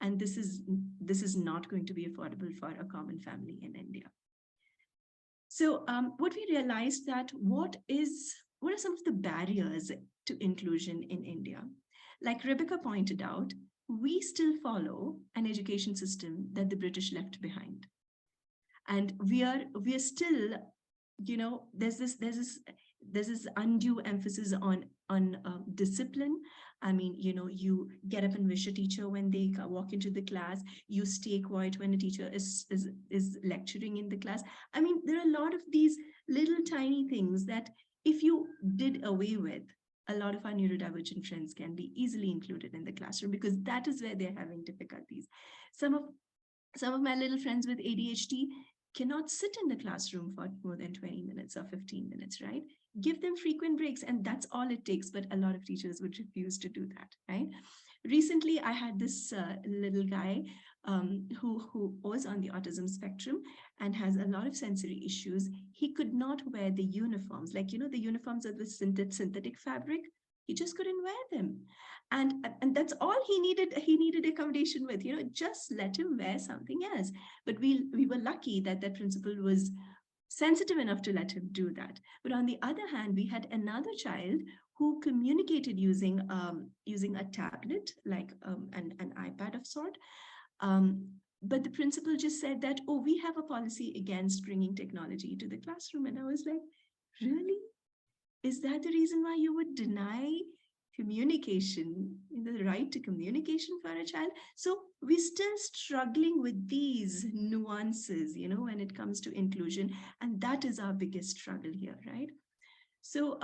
And this is not going to be affordable for a common family in India. So what we realized that what are some of the barriers to inclusion in India? Like Rebecca pointed out, we still follow an education system that the British left behind. And we are still, there's this undue emphasis on discipline. I mean, you get up and wish a teacher when they walk into the class. You stay quiet when a teacher is lecturing in the class. I mean, there are a lot of these little tiny things that if you did away with, a lot of our neurodivergent friends can be easily included in the classroom, because that is where they're having difficulties. Some of my little friends with ADHD cannot sit in the classroom for more than 20 minutes or 15 minutes, right? Give them frequent breaks, and that's all it takes. But a lot of teachers would refuse to do that, right? Recently, I had this little guy who was on the autism spectrum and has a lot of sensory issues. He could not wear the uniforms, like, the uniforms of the synthetic fabric. He just couldn't wear them. And that's all he needed. He needed accommodation with, just let him wear something else. But we were lucky that that principal was sensitive enough to let him do that. But on the other hand, we had another child who communicated using a tablet, like an iPad of sort. But the principal just said that, oh, we have a policy against bringing technology to the classroom. And I was like, really? Is that the reason why you would deny communication, the right to communication for a child? So we're still struggling with these nuances, when it comes to inclusion. And that is our biggest struggle here, right? So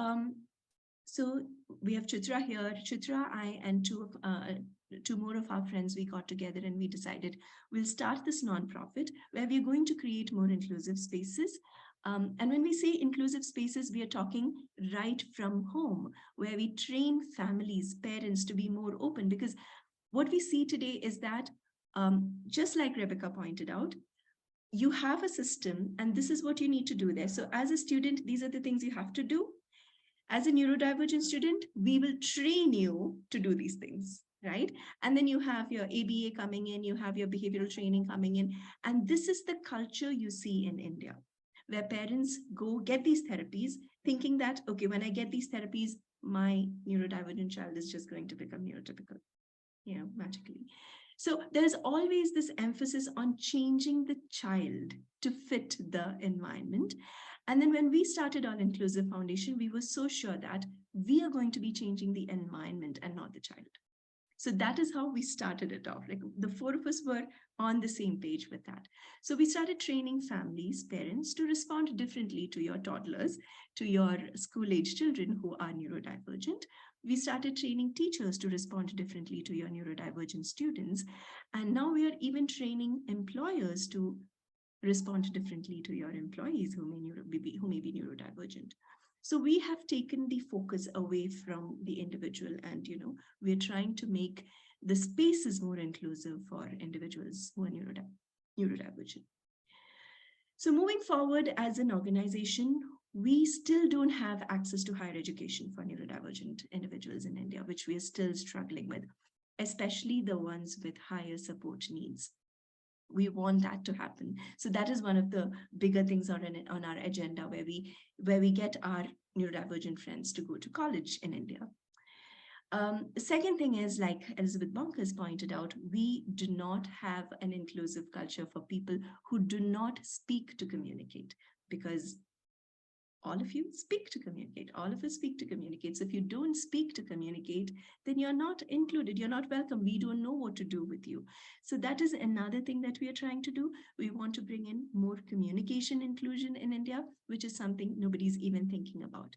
we have Chitra here. Chitra, I, and two more of our friends, we got together and we decided we'll start this nonprofit where we're going to create more inclusive spaces. And when we say inclusive spaces, we are talking right from home, where we train families, parents to be more open. Because what we see today is that, just like Rebecca pointed out, you have a system and this is what you need to do there. So as a student, these are the things you have to do. As a neurodivergent student, we will train you to do these things, right? And then you have your ABA coming in, you have your behavioral training coming in. And this is the culture you see in India, where parents go get these therapies thinking that, okay, when I get these therapies, my neurodivergent child is just going to become neurotypical, magically. So there's always this emphasis on changing the child to fit the environment. And then when we started our Inclusive Foundation, we were so sure that we are going to be changing the environment and not the child. So that is how we started it off. Like, the four of us were on the same page with that. So we started training families, parents, to respond differently to your toddlers, to your school-age children who are neurodivergent. We started training teachers to respond differently to your neurodivergent students. And now we are even training employers to respond differently to your employees who may be neurodivergent. So we have taken the focus away from the individual, and we're trying to make the spaces more inclusive for individuals who are neurodivergent. So moving forward as an organization, we still don't have access to higher education for neurodivergent individuals in India, which we are still struggling with, especially the ones with higher support needs. We want that to happen. So that is one of the bigger things on our agenda, where we get our neurodivergent friends to go to college in India. The second thing is, like Elizabeth Bonkers pointed out, we do not have an inclusive culture for people who do not speak to communicate, because all of you speak to communicate. All of us speak to communicate. So if you don't speak to communicate, then you're not included. You're not welcome. We don't know what to do with you. So that is another thing that we are trying to do. We want to bring in more communication inclusion in India, which is something nobody's even thinking about.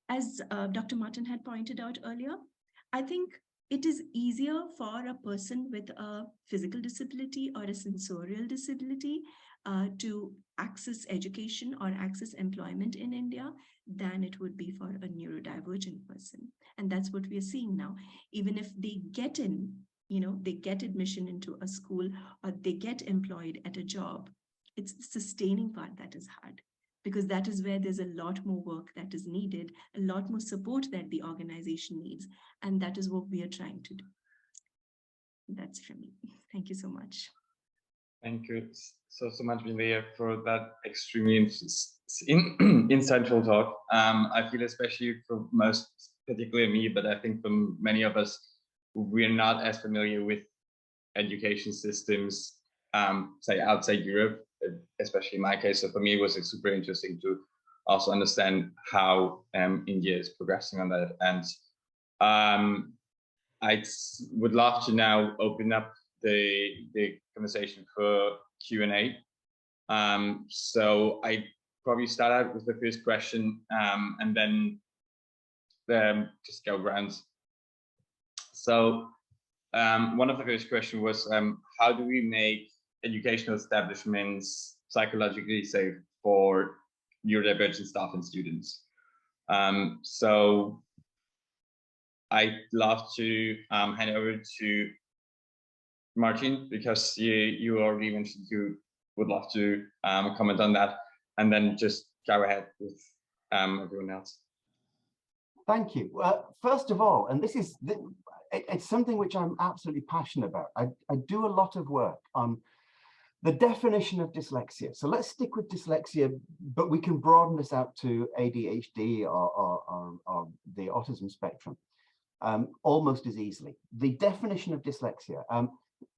As Dr. Martin had pointed out earlier, I think it is easier for a person with a physical disability or a sensorial disability to access education or access employment in India than it would be for a neurodivergent person. And that's what we are seeing now. Even if they get in, they get admission into a school or they get employed at a job, it's the sustaining part that is hard, because that is where there's a lot more work that is needed, a lot more support that the organization needs. And that is what we are trying to do. That's from me. Thank you so much. Thank you so much, Milea, for that extremely insightful talk. I feel, especially for most, particularly me, but I think for many of us, we're not as familiar with education systems, say outside Europe, especially in my case. So for me, it was super interesting to also understand how India is progressing on that. And I would love to now open up the conversation for Q&A. So I probably start out with the first question, and then just go around. So one of the first questions was, how do we make educational establishments psychologically safe for neurodivergent staff and students? So I'd love to hand over to Martin, because you already mentioned you would love to comment on that, and then just go ahead with everyone else. Thank you. First of all, and it's something which I'm absolutely passionate about. I do a lot of work on the definition of dyslexia. So let's stick with dyslexia, but we can broaden this out to ADHD or the autism spectrum almost as easily. The definition of dyslexia.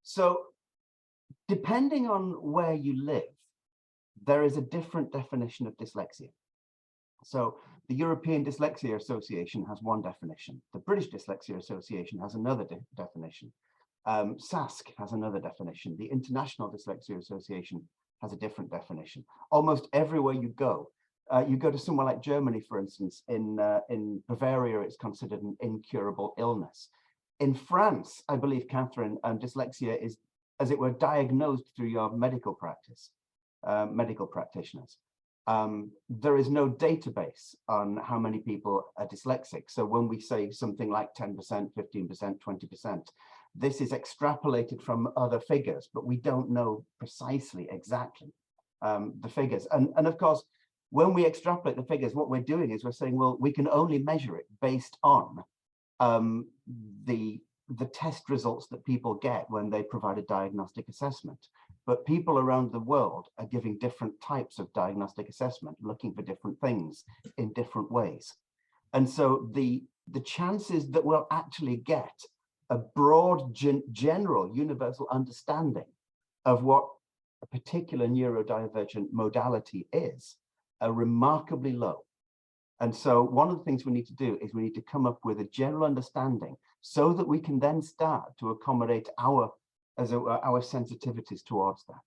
So depending on where you live, there is a different definition of dyslexia. So the European Dyslexia Association has one definition. The British Dyslexia Association has another definition. SASC has another definition. The International Dyslexia Association has a different definition. Almost everywhere you go to somewhere like Germany, for instance, in Bavaria, it's considered an incurable illness. In France, I believe, Catherine, dyslexia is, as it were, diagnosed through your medical practice, medical practitioners. There is no database on how many people are dyslexic. So when we say something like 10%, 15%, 20%, this is extrapolated from other figures, but we don't know precisely exactly the figures. And of course, when we extrapolate the figures, what we're doing is we're saying, well, we can only measure it based on the test results that people get when they provide a diagnostic assessment. But people around the world are giving different types of diagnostic assessment, looking for different things in different ways. And so the chances that we'll actually get a broad, general, universal understanding of what a particular neurodivergent modality is are remarkably low. And so one of the things we need to do is we need to come up with a general understanding so that we can then start to accommodate our sensitivities towards that.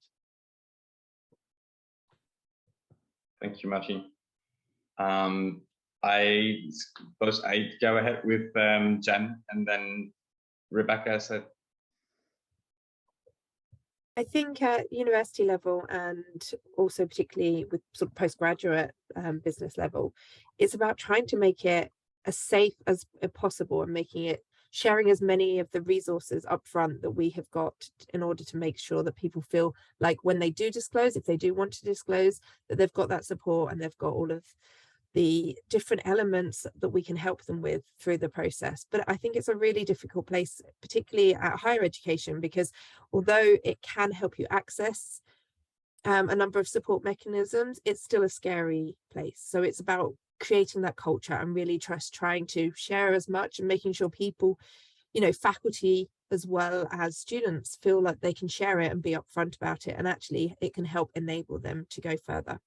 Thank you, Martin. I suppose I'd go ahead with Jen, and then Rebecca said. I think at university level, and also particularly with sort of postgraduate business level, it's about trying to make it as safe as possible and sharing as many of the resources up front that we have got in order to make sure that people feel like when they do disclose, if they do want to disclose, that they've got that support and they've got all of the different elements that we can help them with through the process. But I think it's a really difficult place, particularly at higher education, because although it can help you access a number of support mechanisms, it's still a scary place. So it's about creating that culture and really trying to share as much and making sure people, faculty as well as students, feel like they can share it and be upfront about it, and actually it can help enable them to go further.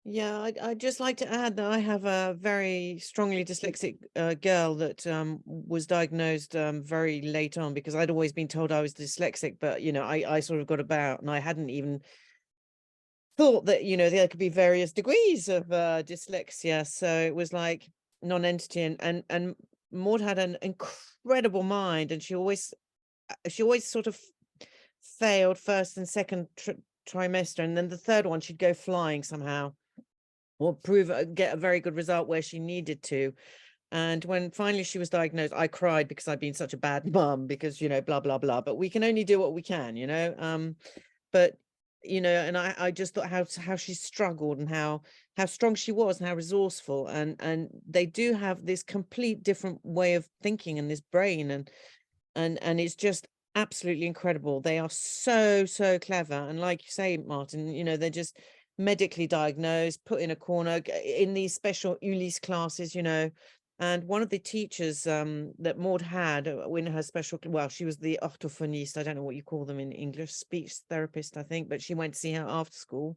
Yeah, I'd just like to add that I have a very strongly dyslexic girl that was diagnosed very late on, because I'd always been told I was dyslexic, but, I sort of got about, and I hadn't even thought that, there could be various degrees of dyslexia. So it was like non-entity, and Maud had an incredible mind, and she always sort of failed first and second trimester, and then the third one she'd go flying somehow, or get a very good result where she needed to. And when finally she was diagnosed, I cried because I'd been such a bad mum, because, blah, blah, blah. But we can only do what we can, but, and I just thought how she struggled, and how strong she was, and how resourceful. And they do have this complete different way of thinking in this brain. And it's just absolutely incredible. They are so clever. And like you say, Martin, they're just medically diagnosed, put in a corner in these special Ulysse classes, and one of the teachers that Maud had in her special, well, she was the orthophoniste, I don't know what you call them in English, speech therapist, I think, but she went to see her after school.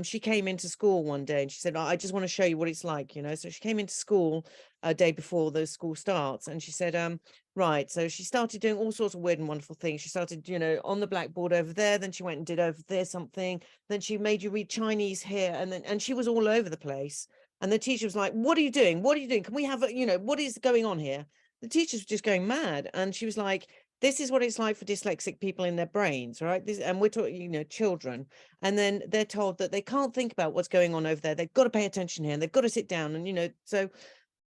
She came into school one day and she said, I just want to show you what it's like, you know. So she came into school a day before the school starts, and she said, right, so she started doing all sorts of weird and wonderful things. She started, you know, on the blackboard over there, then she went and did over there something, then she made you read Chinese here, and she was all over the place. And the teacher was like, what are you doing? What are you doing? Can we have a, you know, what is going on here? The teacher's just going mad. And she was like, this is what it's like for dyslexic people in their brains, right? This, and we're talking, you know, children. And then they're told that they can't think about what's going on over there. They've got to pay attention here, and they've got to sit down. And, you know, so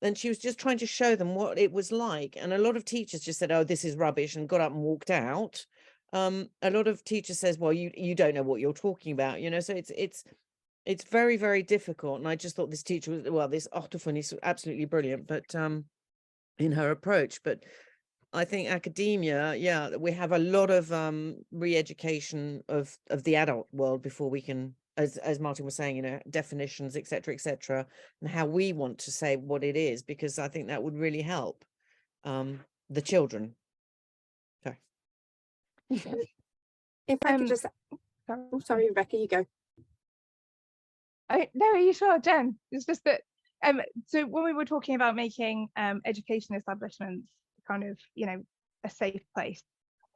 then she was just trying to show them what it was like. And a lot of teachers just said, oh, this is rubbish, and got up and walked out. A lot of teachers says, well, you don't know what you're talking about, you know, so it's very, very difficult. And I just thought this teacher was, well, this Ottofun is absolutely brilliant, but in her approach. But I think academia, yeah, we have a lot of re-education of the adult world before we can, as Martin was saying, you know, definitions, etc., and how we want to say what it is, because I think that would really help the children. Sorry. If I could just, oh, sorry, Rebecca, you go. No, are you sure, Jen? It's just that so when we were talking about making education establishments kind of, you know, a safe place,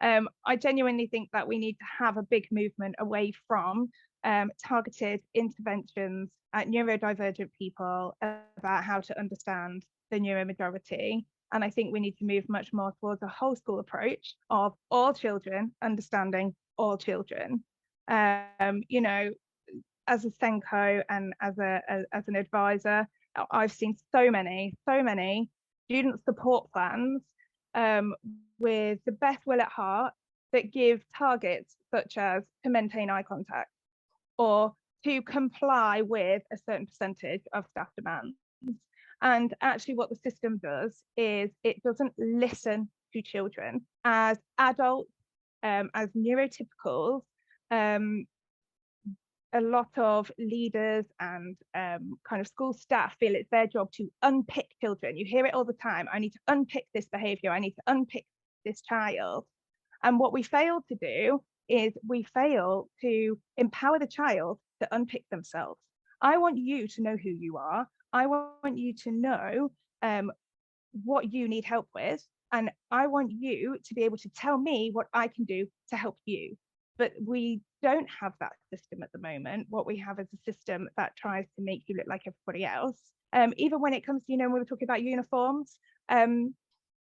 I genuinely think that we need to have a big movement away from targeted interventions at neurodivergent people about how to understand the neuromajority. And I think we need to move much more towards a whole school approach of all children understanding all children. You know, as a Senko and as an advisor, I've seen so many student support plans with the best will at heart that give targets such as to maintain eye contact or to comply with a certain percentage of staff demands. And actually what the system does is it doesn't listen to children. As adults, as neurotypicals, a lot of leaders and kind of school staff feel it's their job to unpick children. You hear it all the time. I need to unpick this behavior. I need to unpick this child. And what we fail to do is we fail to empower the child to unpick themselves. I want you to know who you are. I want you to know what you need help with. And I want you to be able to tell me what I can do to help you. But we don't have that system at the moment. What we have is a system that tries to make you look like everybody else. Even when it comes to, you know, when we were talking about uniforms,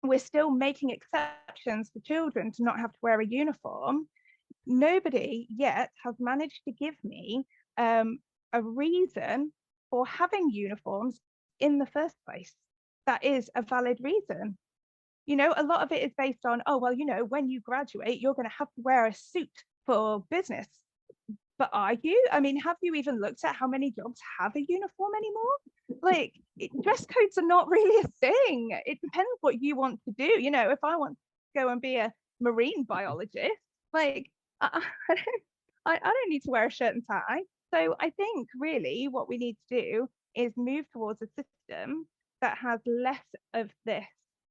we're still making exceptions for children to not have to wear a uniform. Nobody yet has managed to give me a reason for having uniforms in the first place. That is a valid reason. You know, a lot of it is based on, oh, well, you know, when you graduate, you're going to have to wear a suit for business. But are you? I mean, have you even looked at how many jobs have a uniform anymore? Like, dress codes are not really a thing. It depends what you want to do. You know, if I want to go and be a marine biologist, like, I don't need to wear a shirt and tie. So I think really what we need to do is move towards a system that has less of this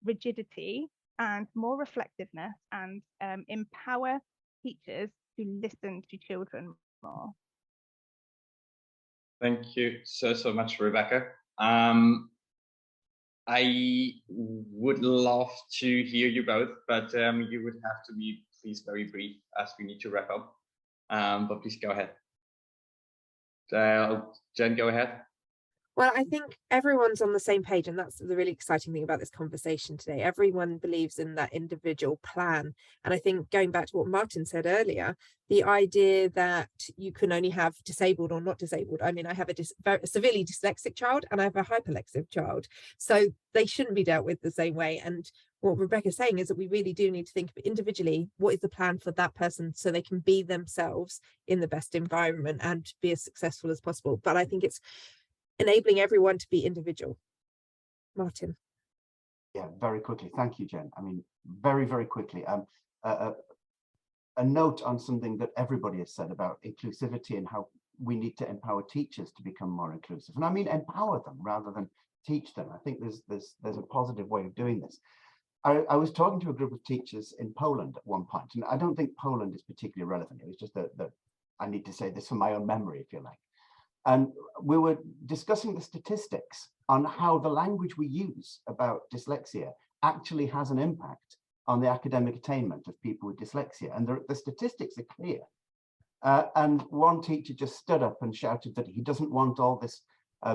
rigidity and more reflectiveness, and empower teachers to listen to children more. Thank you so much, Rebecca. I would love to hear you both, but you would have to be please very brief as we need to wrap up. But please go ahead. Jen, go ahead. Well, I think everyone's on the same page, and that's the really exciting thing about this conversation today. Everyone believes in that individual plan. And I think going back to what Martin said earlier, the idea that you can only have disabled or not disabled. I mean, I have a severely dyslexic child and I have a hyperlexic child. So they shouldn't be dealt with the same way. And what Rebecca's saying is that we really do need to think individually, what is the plan for that person so they can be themselves in the best environment and be as successful as possible. But I think it's enabling everyone to be individual. Martin. Yeah, very quickly. Thank you, Jen. I mean, very, very quickly. A note on something that everybody has said about inclusivity and how we need to empower teachers to become more inclusive. And I mean, empower them rather than teach them. I think there's a positive way of doing this. I was talking to a group of teachers in Poland at one point, and I don't think Poland is particularly relevant. It was just that I need to say this from my own memory, if you like. And we were discussing the statistics on how the language we use about dyslexia actually has an impact on the academic attainment of people with dyslexia. And the statistics are clear. And one teacher just stood up and shouted that he doesn't want all this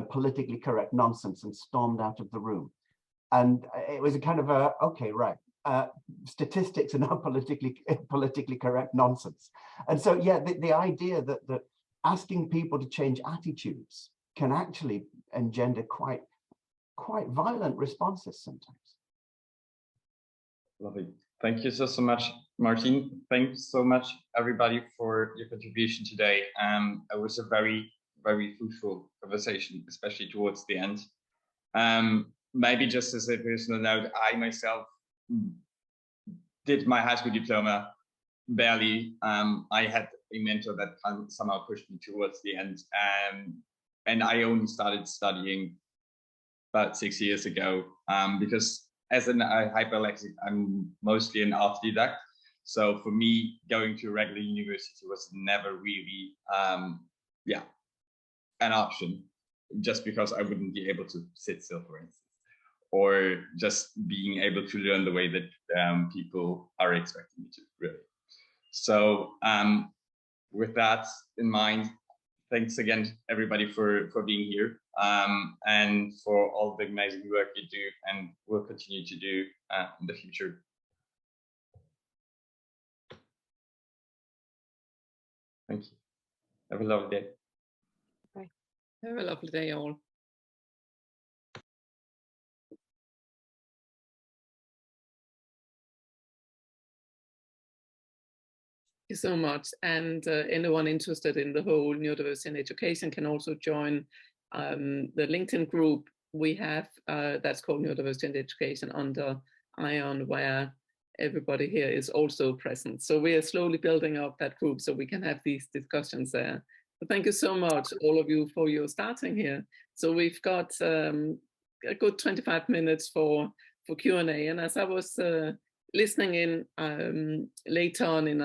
politically correct nonsense and stormed out of the room. And it was a kind of a, okay, right, statistics are not politically correct nonsense. And so, yeah, the idea that asking people to change attitudes can actually engender quite violent responses sometimes. Lovely. Thank you so much, Martin. Thanks so much, everybody, for your contribution today. It was a very, very fruitful conversation, especially towards the end. Maybe just as a personal note, I myself did my high school diploma barely. I had a mentor that somehow pushed me towards the end. And I only started studying about 6 years ago because as a hyperlexic, I'm mostly an autodidact. So for me, going to a regular university was never really, an option, just because I wouldn't be able to sit still, for instance, or just being able to learn the way that people are expecting me to, really. So with that in mind, thanks again, everybody, for being here and for all the amazing work you do and will continue to do in the future. Thank you. Have a lovely day. Bye. Have a lovely day, all. Thank you so much. And anyone interested in the whole neurodiversity in education can also join the LinkedIn group we have that's called Neurodiversity in Education under ION, where everybody here is also present. So we are slowly building up that group so we can have these discussions there. But thank you so much, all of you, for your starting here. So we've got a good 25 minutes for Q&A. And as I was listening in later on in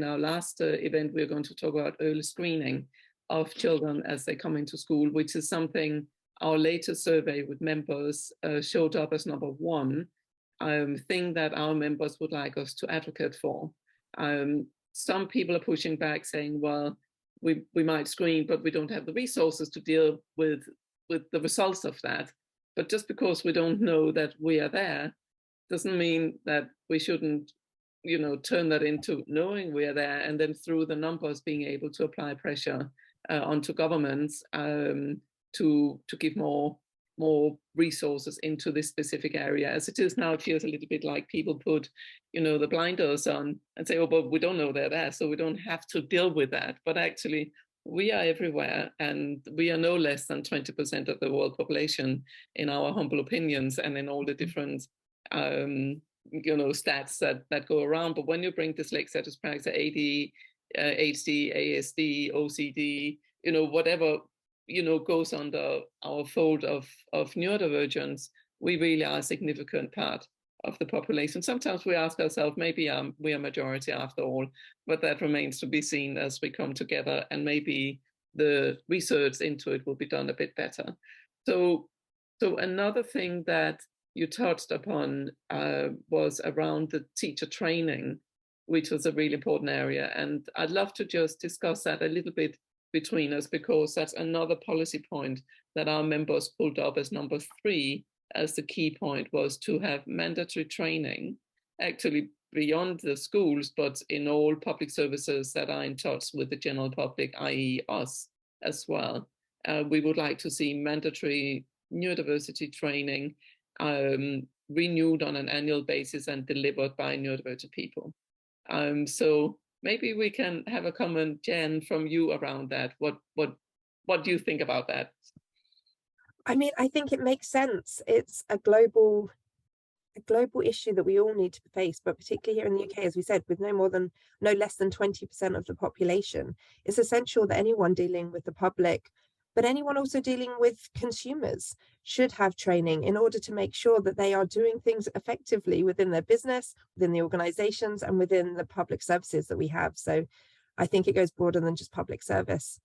our last event, we're going to talk about early screening of children as they come into school, which is something our latest survey with members showed up as number one thing that our members would like us to advocate for. Some people are pushing back, saying, well, we might screen, but we don't have the resources to deal with the results of that. But just because we don't know that we are there doesn't mean that we shouldn't, turn that into knowing we are there, and then through the numbers being able to apply pressure onto governments to give more resources into this specific area. As it is now, it feels a little bit like people put, the blinders on and say, oh, but we don't know they're there, so we don't have to deal with that. But actually, we are everywhere, and we are no less than 20% of the world population in our humble opinions and in all the different stats that go around. But when you bring dyslexia, dyspraxia, AD, HD, ASD, OCD, whatever goes under our fold of neurodivergence, we really are a significant part of the population. Sometimes we ask ourselves, maybe we are majority after all, but that remains to be seen as we come together, and maybe the research into it will be done a bit better. So another thing that you touched upon was around the teacher training, which was a really important area. And I'd love to just discuss that a little bit between us, because that's another policy point that our members pulled up as number 3 as the key point, was to have mandatory training, actually beyond the schools, but in all public services that are in touch with the general public, i.e. us as well. We would like to see mandatory neurodiversity training renewed on an annual basis and delivered by neurodivergent people. So maybe we can have a comment, Jen, from you around that. What do you think about that? I mean, I think it makes sense. It's a global issue that we all need to face, but particularly here in the UK, as we said, with no less than 20% of the population, it's essential that anyone dealing with the public, but anyone also dealing with consumers, should have training in order to make sure that they are doing things effectively within their business, within the organizations, and within the public services that we have. So I think it goes broader than just public service.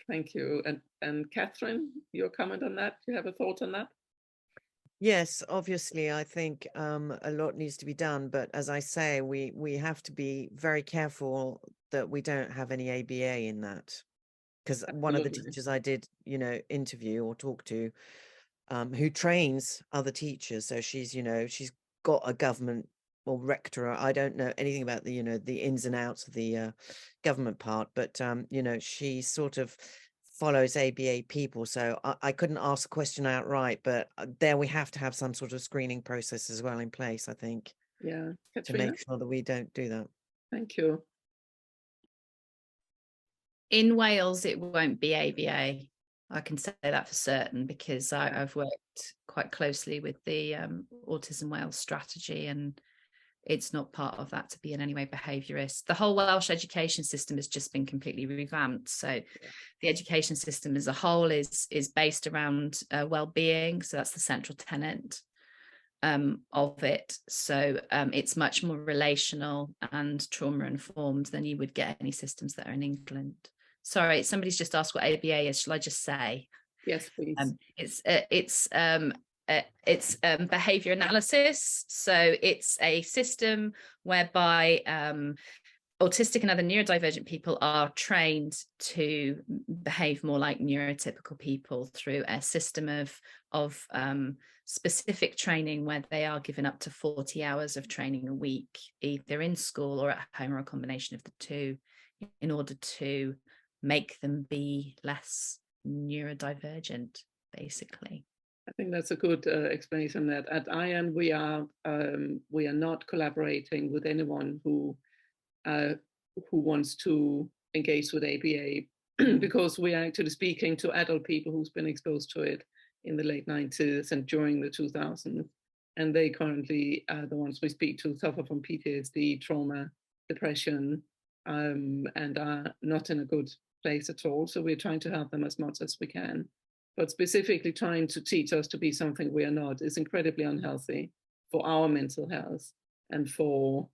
Thank you. And Catherine, your comment on that? Do you have a thought on that? Yes, obviously, I think a lot needs to be done. But as I say, we have to be very careful that we don't have any ABA in that. Because one of the teachers I did, interview or talk to, who trains other teachers. So she's got a government or rectorate. I don't know anything about the ins and outs of the government part, but she sort of follows ABA people. So I couldn't ask the question outright, but there we have to have some sort of screening process as well in place, I think. Yeah, Katrina? To make sure that we don't do that. Thank you. In Wales, it won't be ABA. I can say that for certain because I've worked quite closely with the Autism Wales strategy, and it's not part of that to be in any way behaviourist. The whole Welsh education system has just been completely revamped. So the education system as a whole is based around well-being. So that's the central tenet of it. So it's much more relational and trauma-informed than you would get any systems that are in England. Sorry, somebody's just asked what ABA is. Shall I just say? Yes, please. It's behavior analysis. So it's a system whereby autistic and other neurodivergent people are trained to behave more like neurotypical people through a system of specific training where they are given up to 40 hours of training a week, either in school or at home or a combination of the two, in order to make them be less neurodivergent, basically. I think that's a good explanation. That at ION we are not collaborating with anyone who wants to engage with ABA because we are actually speaking to adult people who's been exposed to it in the late 90s and during the 2000s, and they currently the ones we speak to suffer from PTSD, trauma, depression, and are not in a good place at all. So we're trying to help them as much as we can. But specifically trying to teach us to be something we are not is incredibly unhealthy for our mental health and for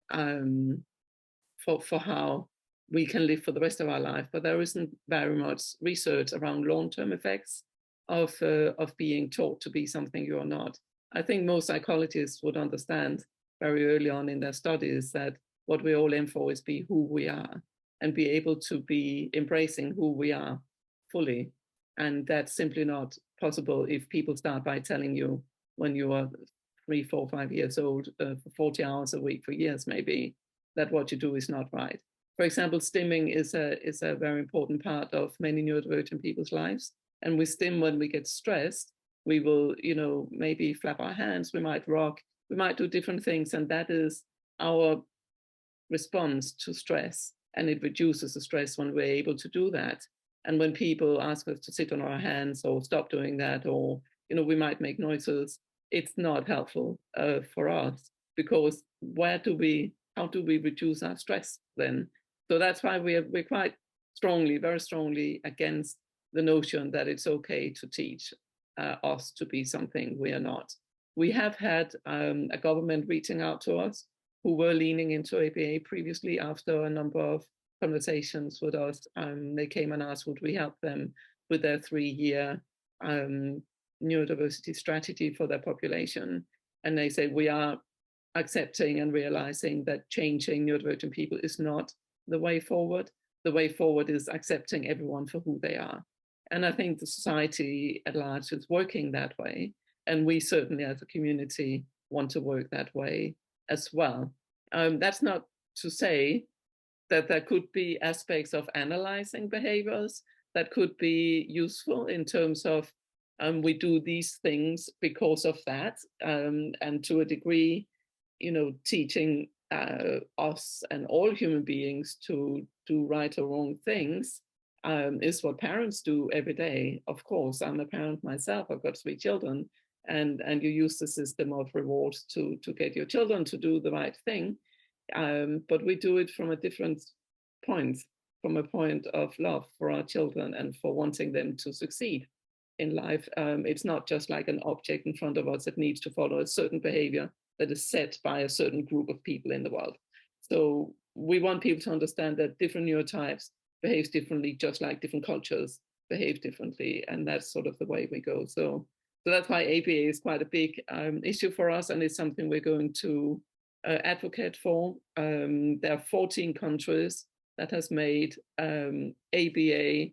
how we can live for the rest of our life. But there isn't very much research around long-term effects of being taught to be something you're not. I think most psychologists would understand very early on in their studies that what we all aim for is be who we are and be able to be embracing who we are fully. And that's simply not possible if people start by telling you when you are 3, 4, 5 years old for 40 hours a week for years, maybe, that what you do is not right. For example, stimming is a very important part of many neurodivergent people's lives. And we stim when we get stressed. We will, maybe flap our hands, we might rock, we might do different things. And that is our response to stress. And it reduces the stress when we're able to do that. And when people ask us to sit on our hands or stop doing that, or, we might make noises, it's not helpful for us, because how do we reduce our stress then? So that's why we're quite strongly, very strongly against the notion that it's okay to teach us to be something we are not. We have had a government reaching out to us who were leaning into ABA previously after a number of conversations with us. They came and asked, would we help them with their 3-year neurodiversity strategy for their population? And they say, we are accepting and realizing that changing neurodivergent people is not the way forward. The way forward is accepting everyone for who they are. And I think the society at large is working that way. And we certainly as a community want to work that way as well. That's not to say that there could be aspects of analyzing behaviors that could be useful in terms of we do these things because of that, and to a degree, teaching us and all human beings to do right or wrong things is what parents do every day. Of course, I'm a parent myself. I've got 3 children, and you use the system of rewards to get your children to do the right thing. But we do it from a different point, from a point of love for our children and for wanting them to succeed in life. It's not just like an object in front of us that needs to follow a certain behavior that is set by a certain group of people in the world. So we want people to understand that different neurotypes behaves differently, just like different cultures behave differently, and that's sort of the way we go. So that's why ABA is quite a big issue for us, and it's something we're going to advocate for. There are 14 countries that has made ABA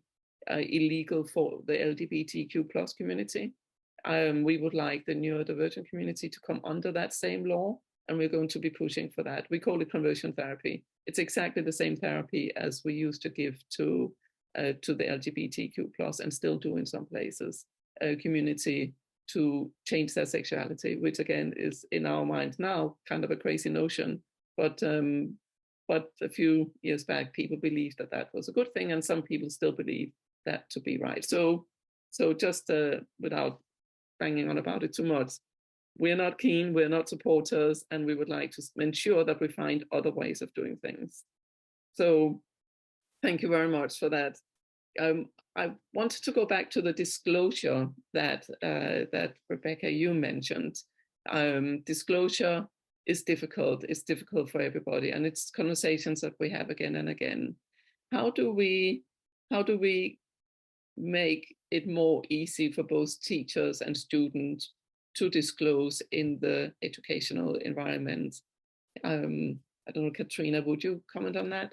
illegal for the LGBTQ plus community. We would like the neurodivergent community to come under that same law, and we're going to be pushing for that. We call it conversion therapy. It's exactly the same therapy as we used to give to the LGBTQ plus, and still do in some places, community to change their sexuality, which again is in our mind now kind of a crazy notion, but a few years back people believed that that was a good thing, and some people still believe that to be right. So just without banging on about it too much, we're not keen, we're not supporters, and we would like to ensure that we find other ways of doing things. So thank you very much for that. I wanted to go back to the disclosure that Rebecca, you mentioned. Disclosure is difficult. It's difficult for everybody, and it's conversations that we have again and again. How do we make it more easy for both teachers and students to disclose in the educational environment? I don't know, Katrina, would you comment on that?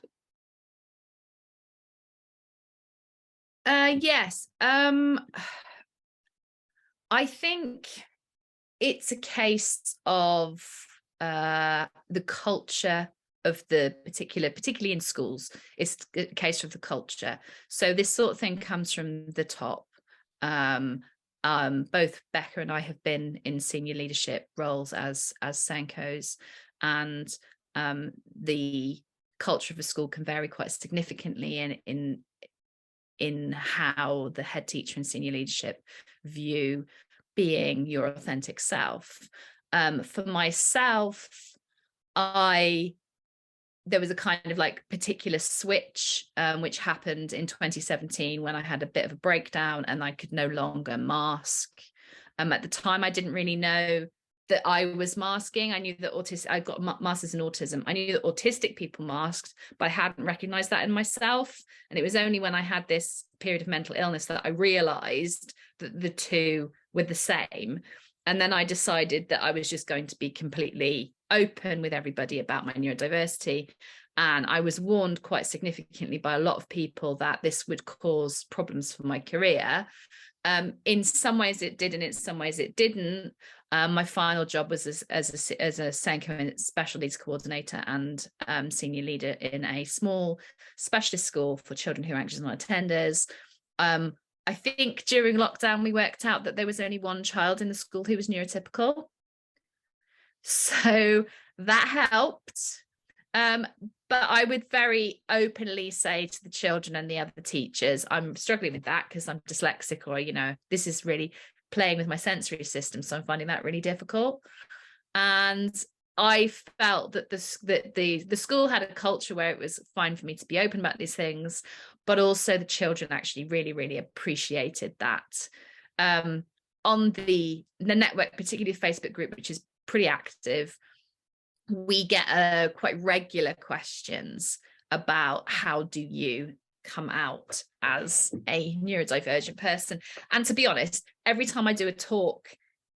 Yes. I think it's a case of the culture of the particularly in schools. It's a case of the culture. So this sort of thing comes from the top. Both Becca and I have been in senior leadership roles as Sankos, and the culture of a school can vary quite significantly in how the head teacher and senior leadership view being your authentic self. For myself, there was a kind of like particular switch which happened in 2017 when I had a bit of a breakdown and I could no longer mask. At the time, I didn't really know that I was masking. I knew that I got masters in autism. I knew that autistic people masked, but I hadn't recognized that in myself. And it was only when I had this period of mental illness that I realized that the two were the same. And then I decided that I was just going to be completely open with everybody about my neurodiversity. And I was warned quite significantly by a lot of people that this would cause problems for my career. In some ways it did, and in some ways it didn't. My final job was as a Sanko special needs coordinator and senior leader in a small specialist school for children who are anxious and non-attenders. I think during lockdown we worked out that there was only one child in the school who was neurotypical, so that helped. But I would very openly say to the children and the other teachers, I'm struggling with that because I'm dyslexic, or, you know, this is really playing with my sensory system, so I'm finding that really difficult. And I felt that the school had a culture where it was fine for me to be open about these things, but also the children actually really, really appreciated that. On the network, particularly the Facebook group, which is pretty active, we get quite regular questions about how do you come out as a neurodivergent person. And to be honest, every time I do a talk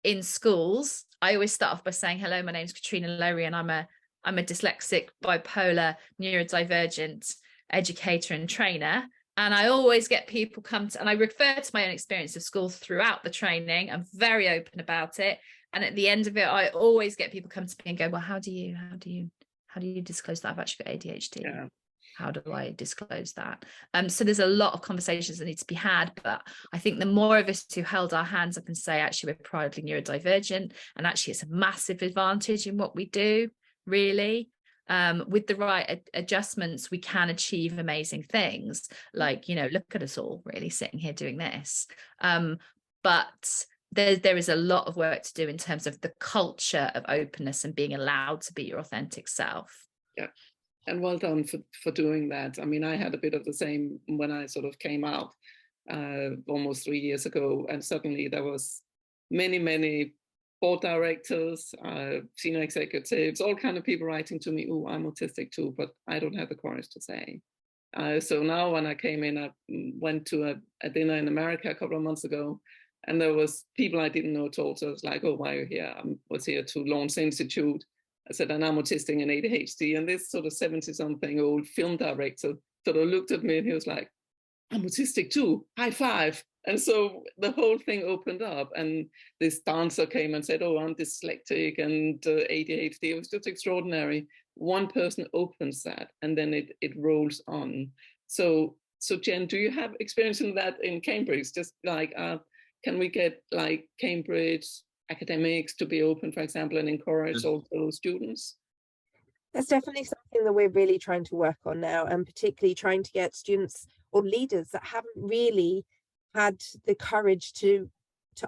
in schools, I always start off by saying, hello, my name is Katrina Lowry, and I'm a dyslexic, bipolar, neurodivergent educator and trainer. And I always get people and I refer to my own experience of school throughout the training. I'm very open about it. And at the end of it, I always get people come to me and go, well, how do you disclose that I've actually got ADHD? Yeah. How do I disclose that? So there's a lot of conversations that need to be had, but I think the more of us who held our hands up and say, actually, we're proudly neurodivergent, and actually it's a massive advantage in what we do, really. With the right adjustments, we can achieve amazing things. Like, you know, look at us all really sitting here doing this. But there is a lot of work to do in terms of the culture of openness and being allowed to be your authentic self. Yeah, and well done for doing that. I mean, I had a bit of the same when I sort of came out almost 3 years ago, and suddenly there was many board directors, senior executives, all kind of people writing to me, oh, I'm autistic too, but I don't have the courage to say. So now when I came in, I went to a dinner in America a couple of months ago, and there was people I didn't know at all. So I was like, oh, why are you here? I was here to launch the institute. I said, and I'm autistic and ADHD. And this sort of 70-something old film director sort of looked at me and he was like, I'm autistic too, high five. And so the whole thing opened up, and this dancer came and said, oh, I'm dyslexic and ADHD. It was just extraordinary. One person opens that and then it rolls on. So Jen, do you have experience in that in Cambridge? Just like, can we get like Cambridge academics to be open, for example, and encourage also students? That's definitely something that we're really trying to work on now, and particularly trying to get students or leaders that haven't really had the courage to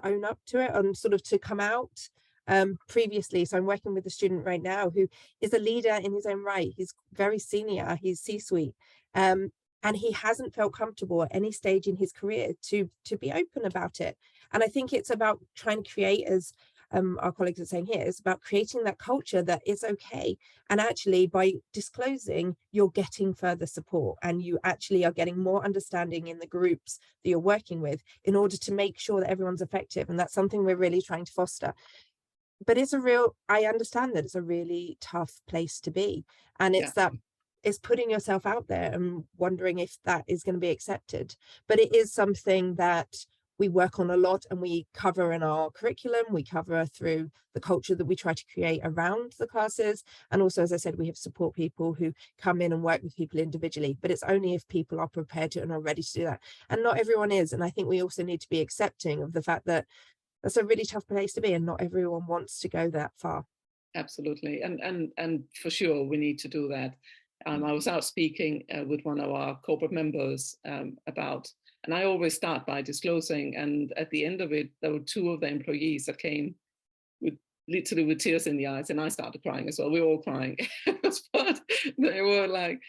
own up to it and sort of to come out previously. So I'm working with a student right now who is a leader in his own right. He's very senior, he's C-suite, and he hasn't felt comfortable at any stage in his career to be open about it. And I think it's about trying to create, as our colleagues are saying here, it's about creating that culture that it's okay. And actually by disclosing, you're getting further support, and you actually are getting more understanding in the groups that you're working with in order to make sure that everyone's effective. And that's something we're really trying to foster. But I understand that it's a really tough place to be. And it's it's putting yourself out there and wondering if that is going to be accepted. But it is something that we work on a lot, and we cover in our curriculum, we cover through the culture that we try to create around the classes. And also, as I said, we have support people who come in and work with people individually, but it's only if people are prepared to and are ready to do that. And not everyone is. And I think we also need to be accepting of the fact that that's a really tough place to be, and not everyone wants to go that far. Absolutely. And for sure, we need to do that. I was out speaking with one of our corporate members about, and I always start by disclosing, and at the end of it, there were two of the employees that came literally with tears in the eyes, and I started crying as well. We were all crying. But they were like,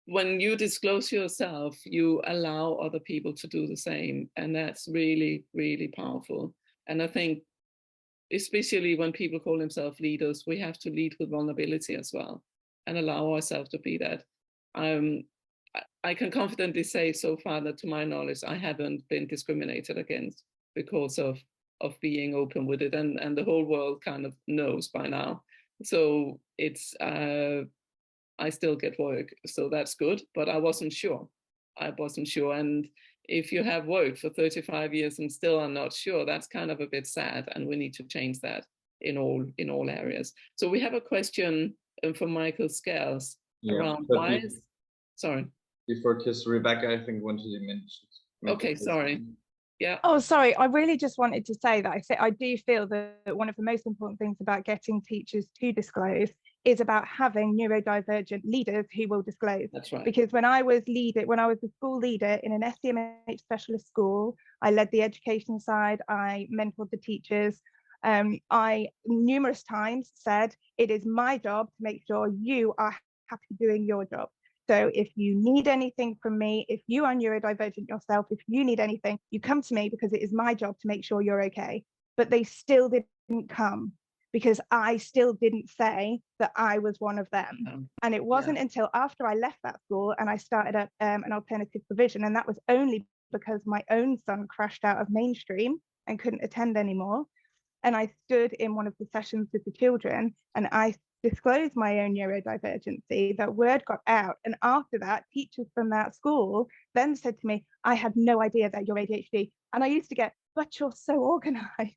when you disclose yourself, you allow other people to do the same. And that's really, really powerful. And I think, especially when people call themselves leaders, we have to lead with vulnerability as well and allow ourselves to be that. I can confidently say so far that, to my knowledge, I haven't been discriminated against because of being open with it. And the whole world kind of knows by now. So it's, I still get work, so that's good, but I wasn't sure. And if you have worked for 35 years and still are not sure, that's kind of a bit sad, and we need to change that in all areas. So we have a question from Michael Scales around why is, sorry. Before Kiss, Rebecca, I think wanted to mention. Okay, sorry. Yeah. Oh, sorry. I really just wanted to say that I do feel that one of the most important things about getting teachers to disclose is about having neurodivergent leaders who will disclose. That's right. Because when I was a school leader in an SDMH specialist school, I led the education side, I mentored the teachers. I numerous times said, it is my job to make sure you are happy doing your job. So if you need anything from me, if you are neurodivergent yourself, if you need anything, you come to me, because it is my job to make sure you're okay. But they still didn't come, because I still didn't say that I was one of them. And it wasn't until after I left that school and I started up an alternative provision, and that was only because my own son crashed out of mainstream and couldn't attend anymore. And I stood in one of the sessions with the children and I disclosed my own neurodivergency. That word got out. And after that, teachers from that school then said to me, I had no idea that you're ADHD. And I used to get, but you're so organized.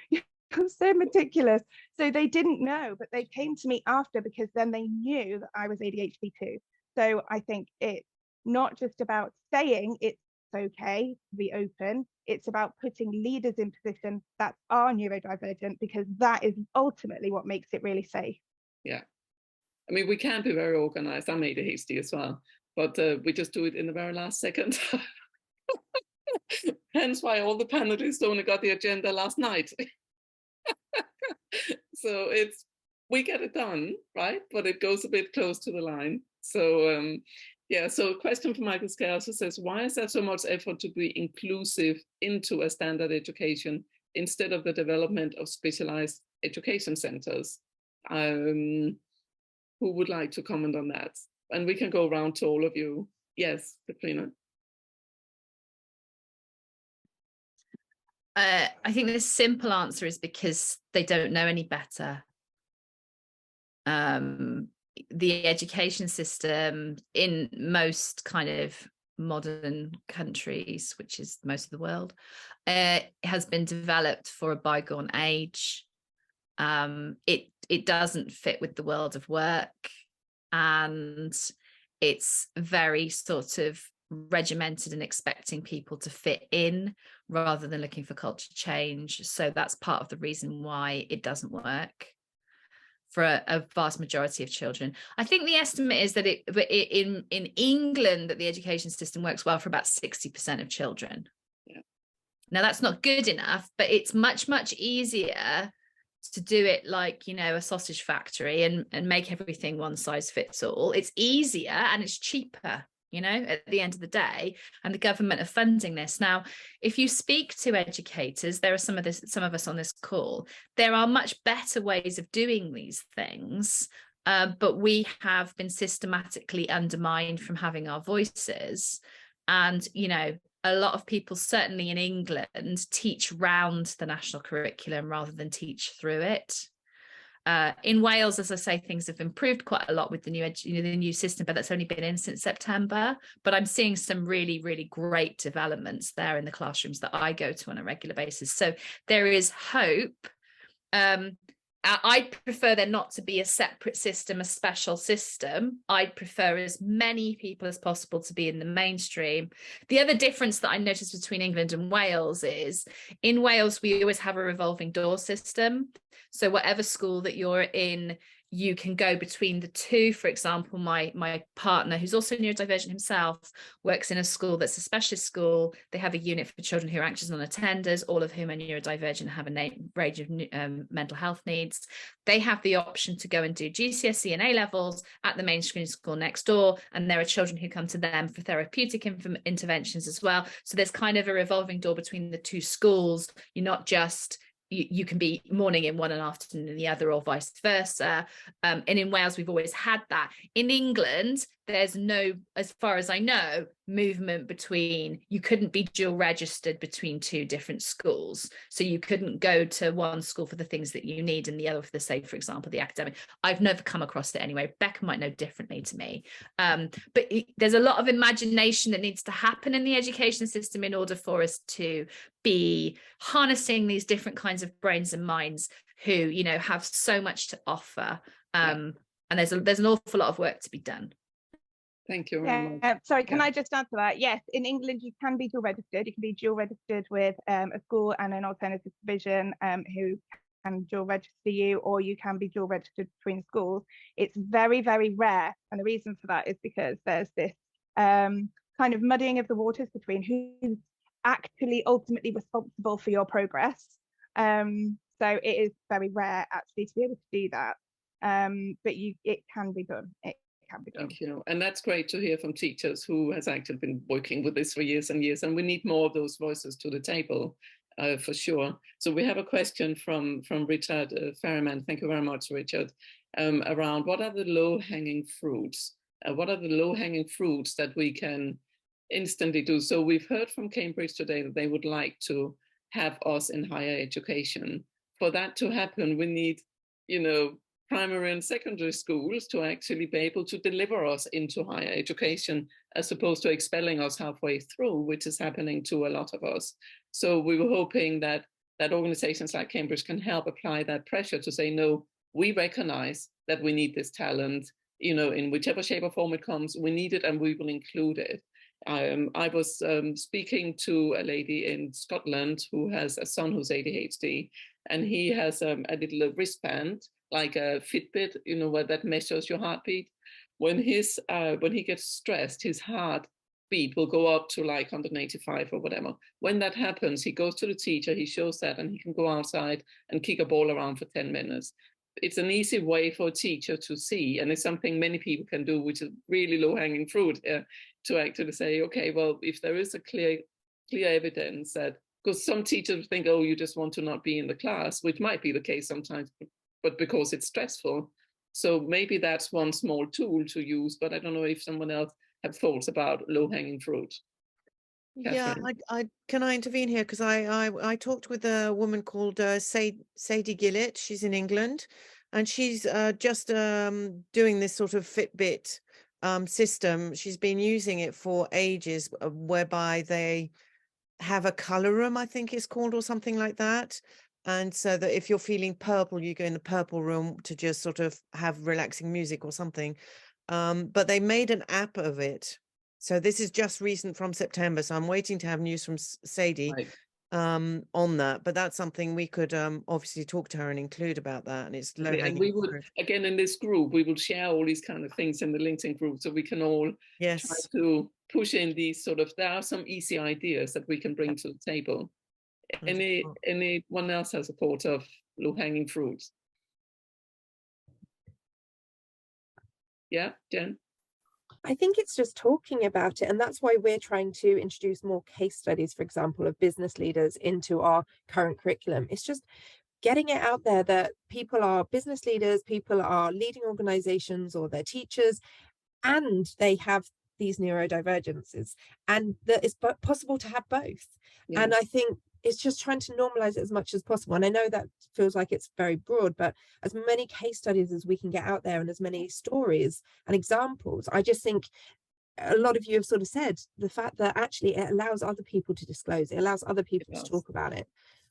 You're so meticulous. So they didn't know, but they came to me after, because then they knew that I was ADHD too. So I think it's not just about saying it's okay to be open, it's about putting leaders in position that are neurodivergent, because that is ultimately what makes it really safe. Yeah, I mean, we can be very organized. I'm ADHD as well, but we just do it in the very last second. Hence why all the panelists only got the agenda last night. So we get it done, right? But it goes a bit close to the line. So yeah, so a question from Michael Scales, who says, why is there so much effort to be inclusive into a standard education instead of the development of specialized education centers? Who would like to comment on that? And we can go around to all of you. Yes, Katrina. I think the simple answer is because they don't know any better. The education system in most kind of modern countries, which is most of the world, has been developed for a bygone age. It doesn't fit with the world of work, and it's very sort of regimented and expecting people to fit in rather than looking for culture change. So that's part of the reason why it doesn't work for a vast majority of children. I think the estimate is that in England that the education system works well for about 60% of children. Yeah. Now that's not good enough, but it's much easier to do it like, you know, a sausage factory and make everything one size fits all. It's easier and it's cheaper, you know, at the end of the day, and the government are funding this. Now, if you speak to educators, there are some of us on this call, there are much better ways of doing these things, but we have been systematically undermined from having our voices. And, you know, a lot of people, certainly in England, teach round the national curriculum rather than teach through it. In Wales, as I say, things have improved quite a lot with the new system, but that's only been in since September. But I'm seeing some really great developments there in the classrooms that I go to on a regular basis. So there is hope. I'd prefer there not to be a separate system, a special system. I'd prefer as many people as possible to be in the mainstream. The other difference that I noticed between England and Wales is in Wales, we always have a revolving door system. So whatever school that you're in, you can go between the two. For example, my partner, who's also neurodivergent himself, works in a school that's a specialist school. They have a unit for children who are anxious non-attenders, all of whom are neurodivergent, have a range of mental health needs. They have the option to go and do GCSE and A-levels at the mainstream school next door, and there are children who come to them for therapeutic interventions as well. So there's kind of a revolving door between the two schools. You're not just you can be morning in one and afternoon in the other, or vice versa. And in Wales, we've always had that. In England, there's no, as far as I know, movement between, you couldn't be dual registered between two different schools. So you couldn't go to one school for the things that you need and the other for the, say, for example, the academic. I've never come across it anyway. Becca might know differently to me. But there's a lot of imagination that needs to happen in the education system in order for us to be harnessing these different kinds of brains and minds who, you know, have so much to offer. And there's an awful lot of work to be done. Thank you very much. Sorry, can I just answer that? Yes, in England, you can be dual registered. You can be dual registered with a school and an alternative provision who can dual register you, or you can be dual registered between schools. It's very rare. And the reason for that is because there's this kind of muddying of the waters between who's actually ultimately responsible for your progress. So it is very rare actually to be able to do that. But it can be done. It can be done. Thank you. And that's great to hear from teachers who has actually been working with this for years and years. And we need more of those voices to the table, for sure. So we have a question from Richard Ferryman. Thank you very much, Richard. Around what are the low-hanging fruits? What are the low-hanging fruits that we can instantly do? So we've heard from Cambridge today that they would like to have us in higher education. For that to happen, we need, you know, primary and secondary schools to actually be able to deliver us into higher education, as opposed to expelling us halfway through, which is happening to a lot of us. So we were hoping that organizations like Cambridge can help apply that pressure to say, no, we recognize that we need this talent, you know, in whichever shape or form it comes, we need it and we will include it. I was speaking to a lady in Scotland who has a son who's ADHD, and he has a little wristband, like a Fitbit, you know, where that measures your heartbeat. When he gets stressed, his heartbeat will go up to like 185 or whatever. When that happens, he goes to the teacher, he shows that, and he can go outside and kick a ball around for 10 minutes. It's an easy way for a teacher to see, and it's something many people can do, which is really low-hanging fruit, to actually say, okay, well, if there is a clear evidence that, because some teachers think, oh, you just want to not be in the class, which might be the case sometimes, but because it's stressful, So maybe that's one small tool to use, but I don't know if someone else have thoughts about low-hanging fruit. Yeah, Catherine. I can I intervene here because I talked with a woman called Sadie Gillett. She's in England, and she's just doing this sort of Fitbit system. She's been using it for ages, whereby they have a color room, I think it's called, or something like that. And so that if you're feeling purple, you go in the purple room to just sort of have relaxing music or something. But they made an app of it. So this is just recent from September. So I'm waiting to have news from Sadie on that. But that's something we could obviously talk to her and include about that. And it's low hanging. And we would, again, in this group, we will share all these kind of things in the LinkedIn group so we can all try to push in these sort of, there are some easy ideas that we can bring to the table. Anyone else has a thought of low-hanging fruits? Yeah, Jen? I think it's just talking about it. And that's why we're trying to introduce more case studies, for example, of business leaders into our current curriculum. It's just getting it out there that people are business leaders, people are leading organizations or they're teachers, and they have these neurodivergences, and that it's possible to have both. Yeah. And I think it's just trying to normalize it as much as possible. And I know that feels like it's very broad, but as many case studies as we can get out there and as many stories and examples, I just think a lot of you have sort of said the fact that actually it allows other people to disclose, it allows other people to talk about it.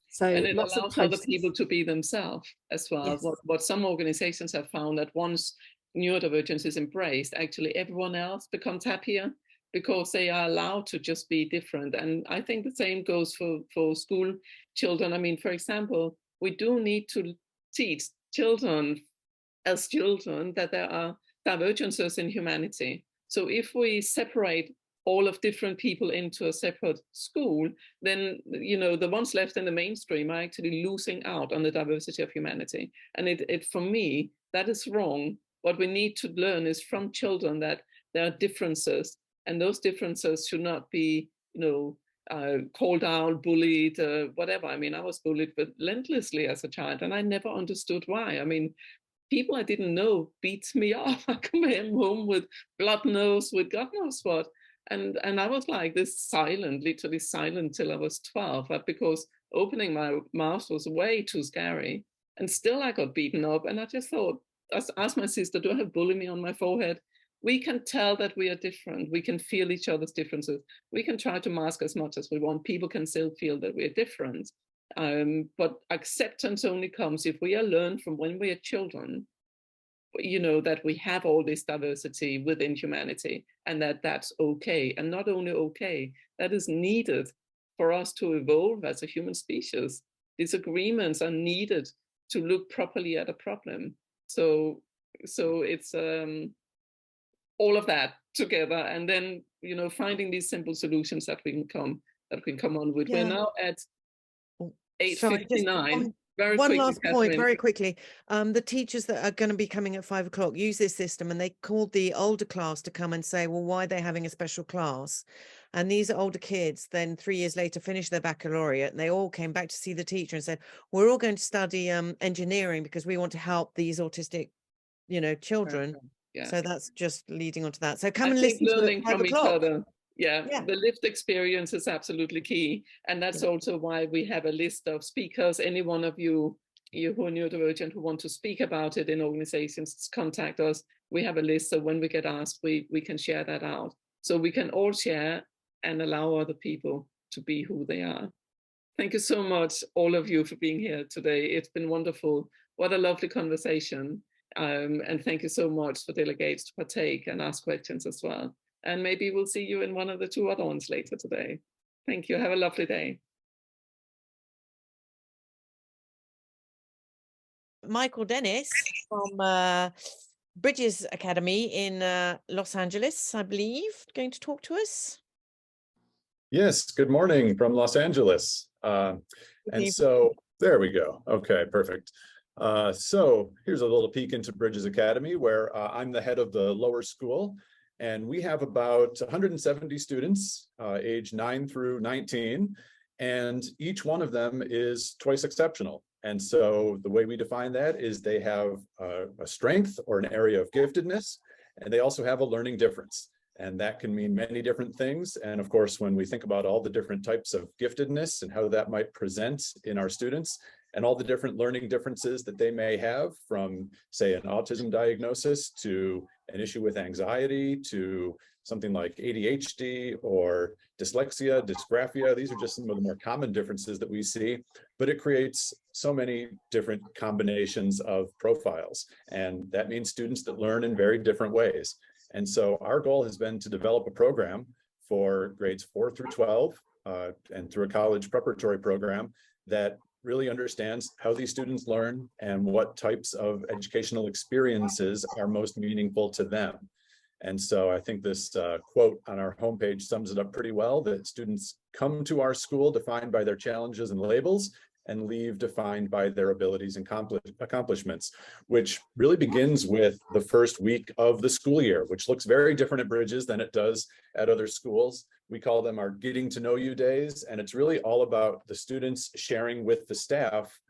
So and it allows other people to be themselves as well. Yes. What some organizations have found, that once neurodivergence is embraced, actually everyone else becomes happier because they are allowed to just be different. And I think the same goes for school children. I mean, for example, we do need to teach children as children that there are divergences in humanity. So if we separate all of different people into a separate school, then, you know, the ones left in the mainstream are actually losing out on the diversity of humanity. And it for me, that is wrong. What we need to learn is from children that there are differences, and those differences should not be, you know, called out, bullied, whatever. I mean, I was bullied relentlessly as a child, and I never understood why. I mean, people I didn't know beat me up. I come home with blood nose, with God knows what. And I was like this silent, literally silent till I was 12, because opening my mouth was way too scary. And still I got beaten up. And I just thought, I asked my sister, do I have bully me on my forehead? We can tell that we are different. We can feel each other's differences. We can try to mask as much as we want. People can still feel that we're different. But acceptance only comes if we are learned from when we are children, you know, that we have all this diversity within humanity, and that that's okay. And not only okay, that is needed for us to evolve as a human species. Disagreements are needed to look properly at a problem. So it's all of that together, and then, you know, finding these simple solutions that we can come on with. Yeah. We're now at 8:59. One last point, very quickly. The teachers that are going to be coming at 5 o'clock use this system, and they called the older class to come and say, well, why are they having a special class? And these older kids then 3 years later finished their baccalaureate, and they all came back to see the teacher and said, we're all going to study engineering because we want to help these autistic, you know, children. Yeah. So that's just leading on to that. So come and listen to it at 5 o'clock. Yeah, the lived experience is absolutely key. And that's also why we have a list of speakers. Any one of you who are neurodivergent who want to speak about it in organizations, contact us. We have a list, so when we get asked, we can share that out. So we can all share and allow other people to be who they are. Thank you so much, all of you, for being here today. It's been wonderful. What a lovely conversation. And thank you so much for delegates to partake and ask questions as well. And maybe we'll see you in one of the 2 other ones later today. Thank you. Have a lovely day. Michael Dennis from Bridges Academy in Los Angeles, I believe, going to talk to us. Yes, good morning from Los Angeles. And so there we go. Okay, perfect. So here's a little peek into Bridges Academy, where I'm the head of the lower school. And we have about 170 students, age 9 through 19, and each one of them is twice exceptional. And so the way we define that is they have a strength or an area of giftedness, and they also have a learning difference. And that can mean many different things. And of course, when we think about all the different types of giftedness and how that might present in our students and all the different learning differences that they may have, from say an autism diagnosis to an issue with anxiety to something like ADHD or dyslexia, dysgraphia, these are just some of the more common differences that we see, but it creates so many different combinations of profiles. And that means students that learn in very different ways. And so our goal has been to develop a program for grades 4 through 12 and through a college preparatory program that really understands how these students learn and what types of educational experiences are most meaningful to them. And so I think this quote on our homepage sums it up pretty well, that students come to our school defined by their challenges and labels and leave defined by their abilities and accomplishments, which really begins with the first week of the school year, which looks very different at Bridges than it does at other schools. We call them our getting to know you days. And it's really all about the students sharing with the staff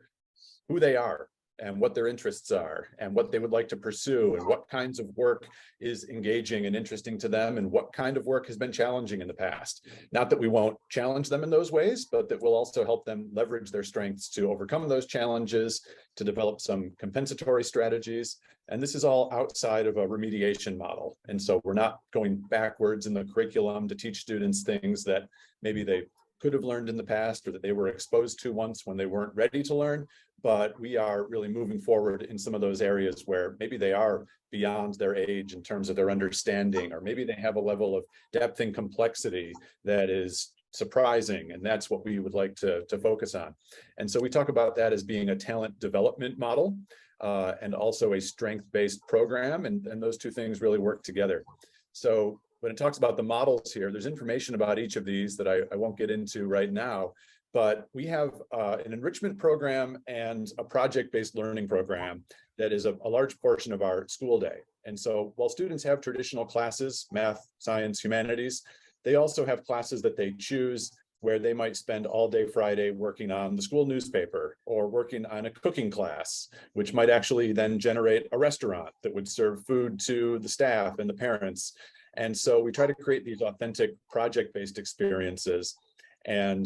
who they are and what their interests are and what they would like to pursue and what kinds of work is engaging and interesting to them and what kind of work has been challenging in the past. Not that we won't challenge them in those ways, but that will also help them leverage their strengths to overcome those challenges, to develop some compensatory strategies. And this is all outside of a remediation model. And so we're not going backwards in the curriculum to teach students things that maybe they could have learned in the past or that they were exposed to once when they weren't ready to learn, but we are really moving forward in some of those areas where maybe they are beyond their age in terms of their understanding, or maybe they have a level of depth and complexity that is surprising, and that's what we would like to focus on. And so we talk about that as being a talent development model and also a strength-based program, and those two things really work together. So when it talks about the models here, there's information about each of these that I won't get into right now, but we have an enrichment program and a project-based learning program that is a large portion of our school day. And so while students have traditional classes, math, science, humanities, they also have classes that they choose where they might spend all day Friday working on the school newspaper or working on a cooking class, which might actually then generate a restaurant that would serve food to the staff and the parents. And so we try to create these authentic project-based experiences and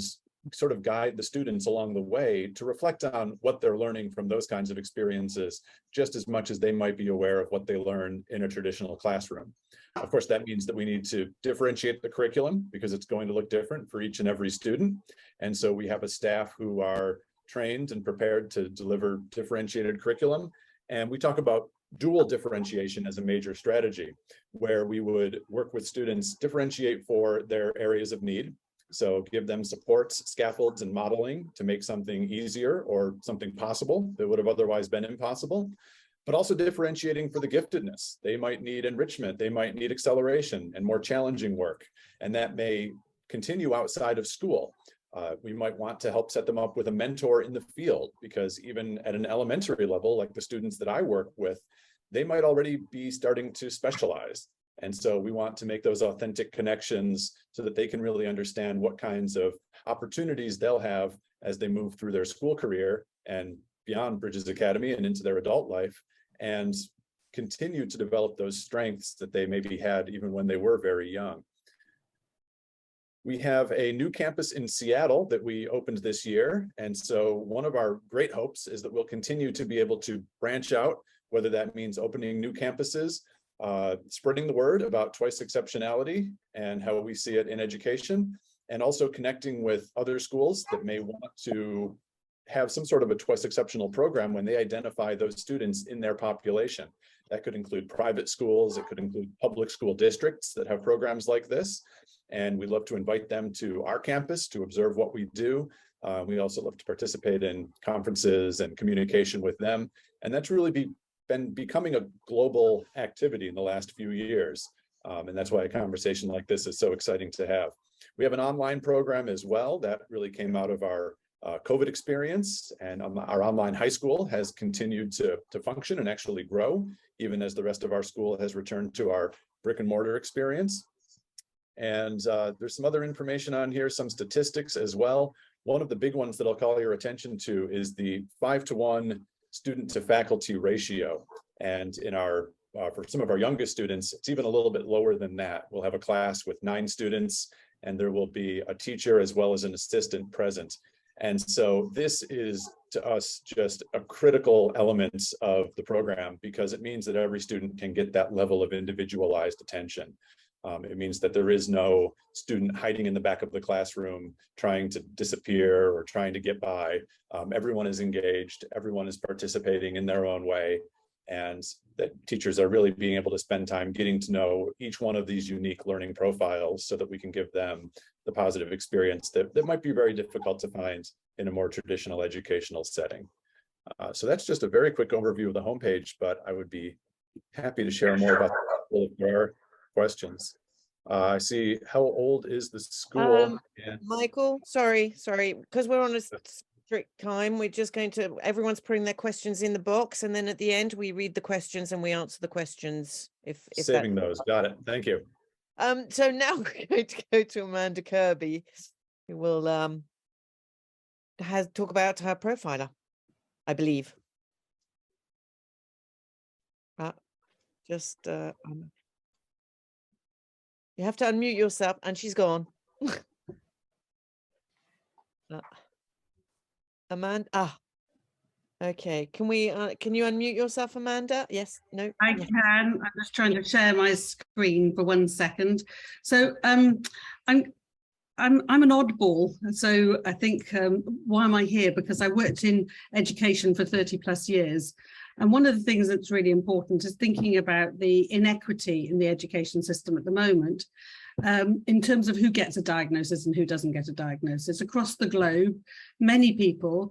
sort of guide the students along the way to reflect on what they're learning from those kinds of experiences, just as much as they might be aware of what they learn in a traditional classroom. Of course, that means that we need to differentiate the curriculum because it's going to look different for each and every student. And so we have a staff who are trained and prepared to deliver differentiated curriculum. And we talk about dual differentiation as a major strategy, where we would work with students, differentiate for their areas of need. So give them supports, scaffolds, and modeling to make something easier or something possible that would have otherwise been impossible, but also differentiating for the giftedness. They might need enrichment, they might need acceleration and more challenging work, and that may continue outside of school. We might want to help set them up with a mentor in the field, because even at an elementary level, like the students that I work with, they might already be starting to specialize. And so we want to make those authentic connections so that they can really understand what kinds of opportunities they'll have as they move through their school career and beyond Bridges Academy and into their adult life, and continue to develop those strengths that they maybe had even when they were very young. We have a new campus in Seattle that we opened this year. And so one of our great hopes is that we'll continue to be able to branch out, whether that means opening new campuses, spreading the word about twice exceptionality and how we see it in education, and also connecting with other schools that may want to have some sort of a twice exceptional program when they identify those students in their population. That could include private schools, it could include public school districts that have programs like this. And we love to invite them to our campus to observe what we do. We also love to participate in conferences and communication with them. And that's really been becoming a global activity in the last few years. And that's why a conversation like this is so exciting to have. We have an online program as well that really came out of our COVID experience, and our online high school has continued to function and actually grow, even as the rest of our school has returned to our brick and mortar experience. And there's some other information on here, some statistics as well. one of the big ones that I'll call your attention to is the 5-to-1 student to faculty ratio. And in our for some of our youngest students, it's even a little bit lower than that. We'll have a class with 9 students, and there will be a teacher as well as an assistant present. And so this is, to us, just a critical element of the program, because it means that every student can get that level of individualized attention. It means that there is no student hiding in the back of the classroom trying to disappear or trying to get by. Everyone is engaged, everyone is participating in their own way, and that teachers are really being able to spend time getting to know each one of these unique learning profiles so that we can give them the positive experience that might be very difficult to find in a more traditional educational setting. So that's just a very quick overview of the homepage, but I would be happy to share more about that if there are questions. I see, how old is the school? Michael, sorry, because we're on a strict time, we're just going to, everyone's putting their questions in the box, and then at the end we read the questions and we answer the questions if saving those. Got it. Thank you. So now we're going to go to Amanda Kirby, who will talk about her profiler, I believe. You have to unmute yourself, and she's gone. Amanda, okay. Can you unmute yourself, Amanda? Yes, no? I yes. can. I'm just trying to share my screen for 1 second. So I'm an oddball. So I think, why am I here? Because I worked in education for 30+ years. And one of the things that's really important is thinking about the inequity in the education system at the moment, in terms of who gets a diagnosis and who doesn't get a diagnosis. Across the globe, many people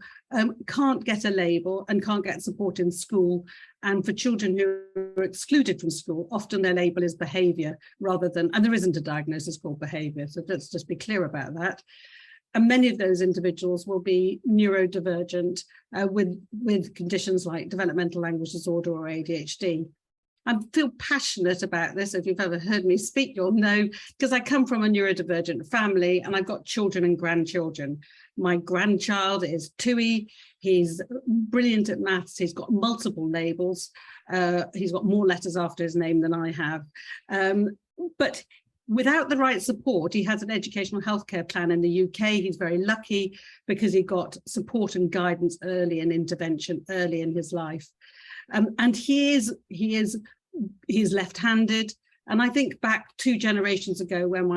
can't get a label and can't get support in school. And for children who are excluded from school, often their label is behaviour rather than, and there isn't a diagnosis called behaviour. So let's just be clear about that. And many of those individuals will be neurodivergent with conditions like developmental language disorder or ADHD. I feel passionate about this. If you've ever heard me speak, you'll know, because I come from a neurodivergent family and I've got children and grandchildren. My grandchild is Tui. He's brilliant at maths. He's got multiple labels. He's got more letters after his name than I have. But without the right support, he has an educational healthcare plan in the UK. He's very lucky because he got support and guidance early and intervention early in his life. And he is left-handed. And I think back 2 generations ago when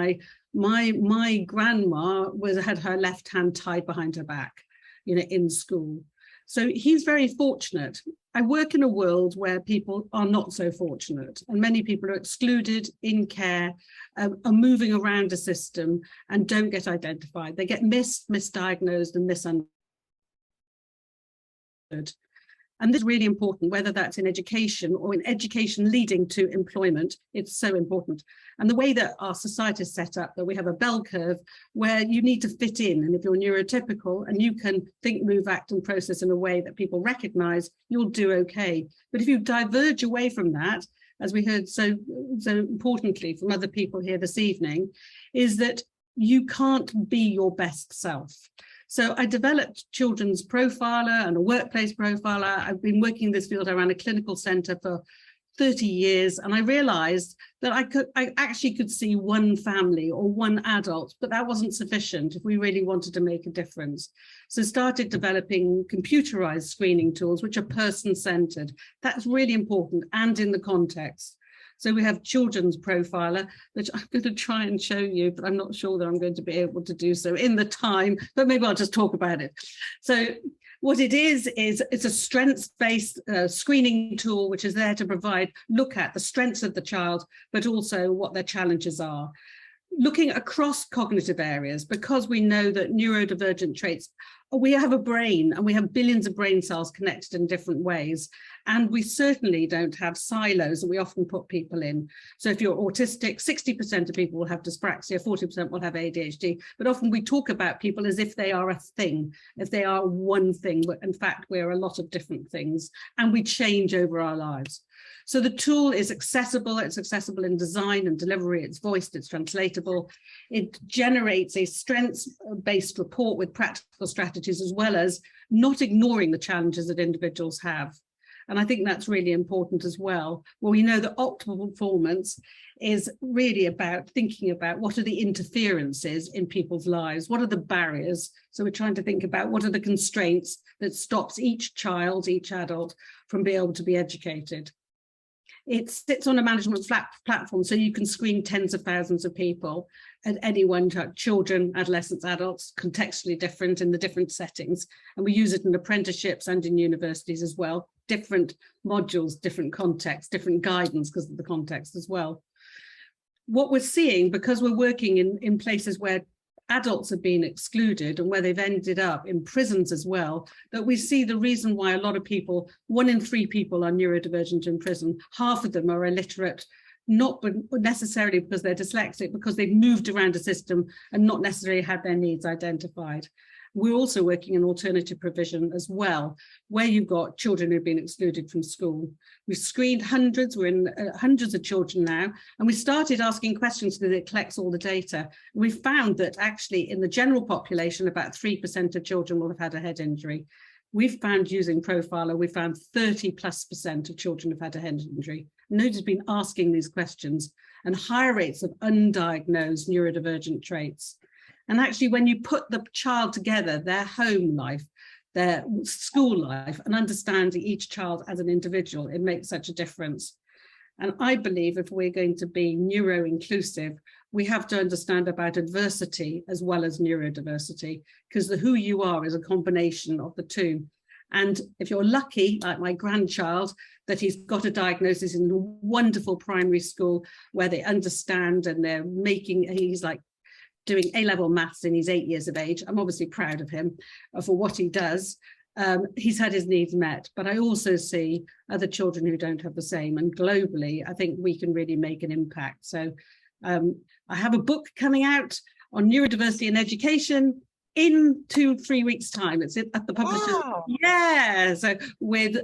my grandma had her left hand tied behind her back, in school. So he's very fortunate. I work in a world where people are not so fortunate, and many people are excluded in care, are moving around a system and don't get identified. They get misdiagnosed and misunderstood. And this is really important, whether that's in education or in education leading to employment. It's so important. And the way that our society is set up, that we have a bell curve where you need to fit in. And if you're neurotypical and you can think, move, act and process in a way that people recognize, you'll do okay. But if you diverge away from that, as we heard so importantly from other people here this evening, is that you can't be your best self. So I developed children's profiler and a workplace profiler. I've been working in this field. I ran a clinical centre for 30 years, and I realised that I actually could see one family or one adult, but that wasn't sufficient if we really wanted to make a difference. So started developing computerised screening tools, which are person-centred. That's really important and in the context. So we have children's profiler, which I'm going to try and show you, but I'm not sure that I'm going to be able to do so in the time, but maybe I'll just talk about it. So what it is it's a strengths-based screening tool, which is there to look at the strengths of the child, but also what their challenges are. Looking across cognitive areas, because we know that neurodivergent traits, we have a brain and we have billions of brain cells connected in different ways. And we certainly don't have silos that we often put people in. So if you're autistic, 60% of people will have dyspraxia, 40% will have ADHD. But often we talk about people as if they are a thing, if they are one thing. But in fact, we're a lot of different things and we change over our lives. So the tool is accessible. It's accessible in design and delivery. It's voiced, it's translatable. It generates a strengths-based report with practical strategies, as well as not ignoring the challenges that individuals have. And I think that's really important as well. Well, we know that optimal performance is really about thinking about what are the interferences in people's lives, what are the barriers. So we're trying to think about what are the constraints that stops each child, each adult from being able to be educated. It sits on a management platform, so you can screen tens of thousands of people at any one time, children, adolescents, adults, contextually different in the different settings. And we use it in apprenticeships and in universities as well. Different modules, different contexts, different guidance because of the context as well. What we're seeing, because we're working in places where adults have been excluded and where they've ended up in prisons as well, that we see the reason why a lot of people, 1 in 3 people are neurodivergent in prison, half of them are illiterate, not necessarily because they're dyslexic, because they've moved around a system and not necessarily had their needs identified. We're also working in alternative provision as well, where you've got children who've been excluded from school. We've screened hundreds, we're in hundreds of children now, and we started asking questions because it collects all the data. We found that actually in the general population, about 3% of children will have had a head injury. We've found using Profiler, we found 30+% of children have had a head injury. Nobody's been asking these questions, and higher rates of undiagnosed neurodivergent traits. And actually, when you put the child together, their home life, their school life, and understanding each child as an individual, it makes such a difference. And I believe if we're going to be neuro-inclusive, we have to understand about adversity as well as neurodiversity, because the who you are is a combination of the two. And if you're lucky, like my grandchild, that he's got a diagnosis in a wonderful primary school where they understand and they're making, he's like doing A-level maths and he's 8 years of age. I'm obviously proud of him for what he does. He's had his needs met, but I also see other children who don't have the same. And globally, I think we can really make an impact. So I have a book coming out on neurodiversity in education in 2-3 weeks' time. It's at the publisher. Wow. Yeah, so with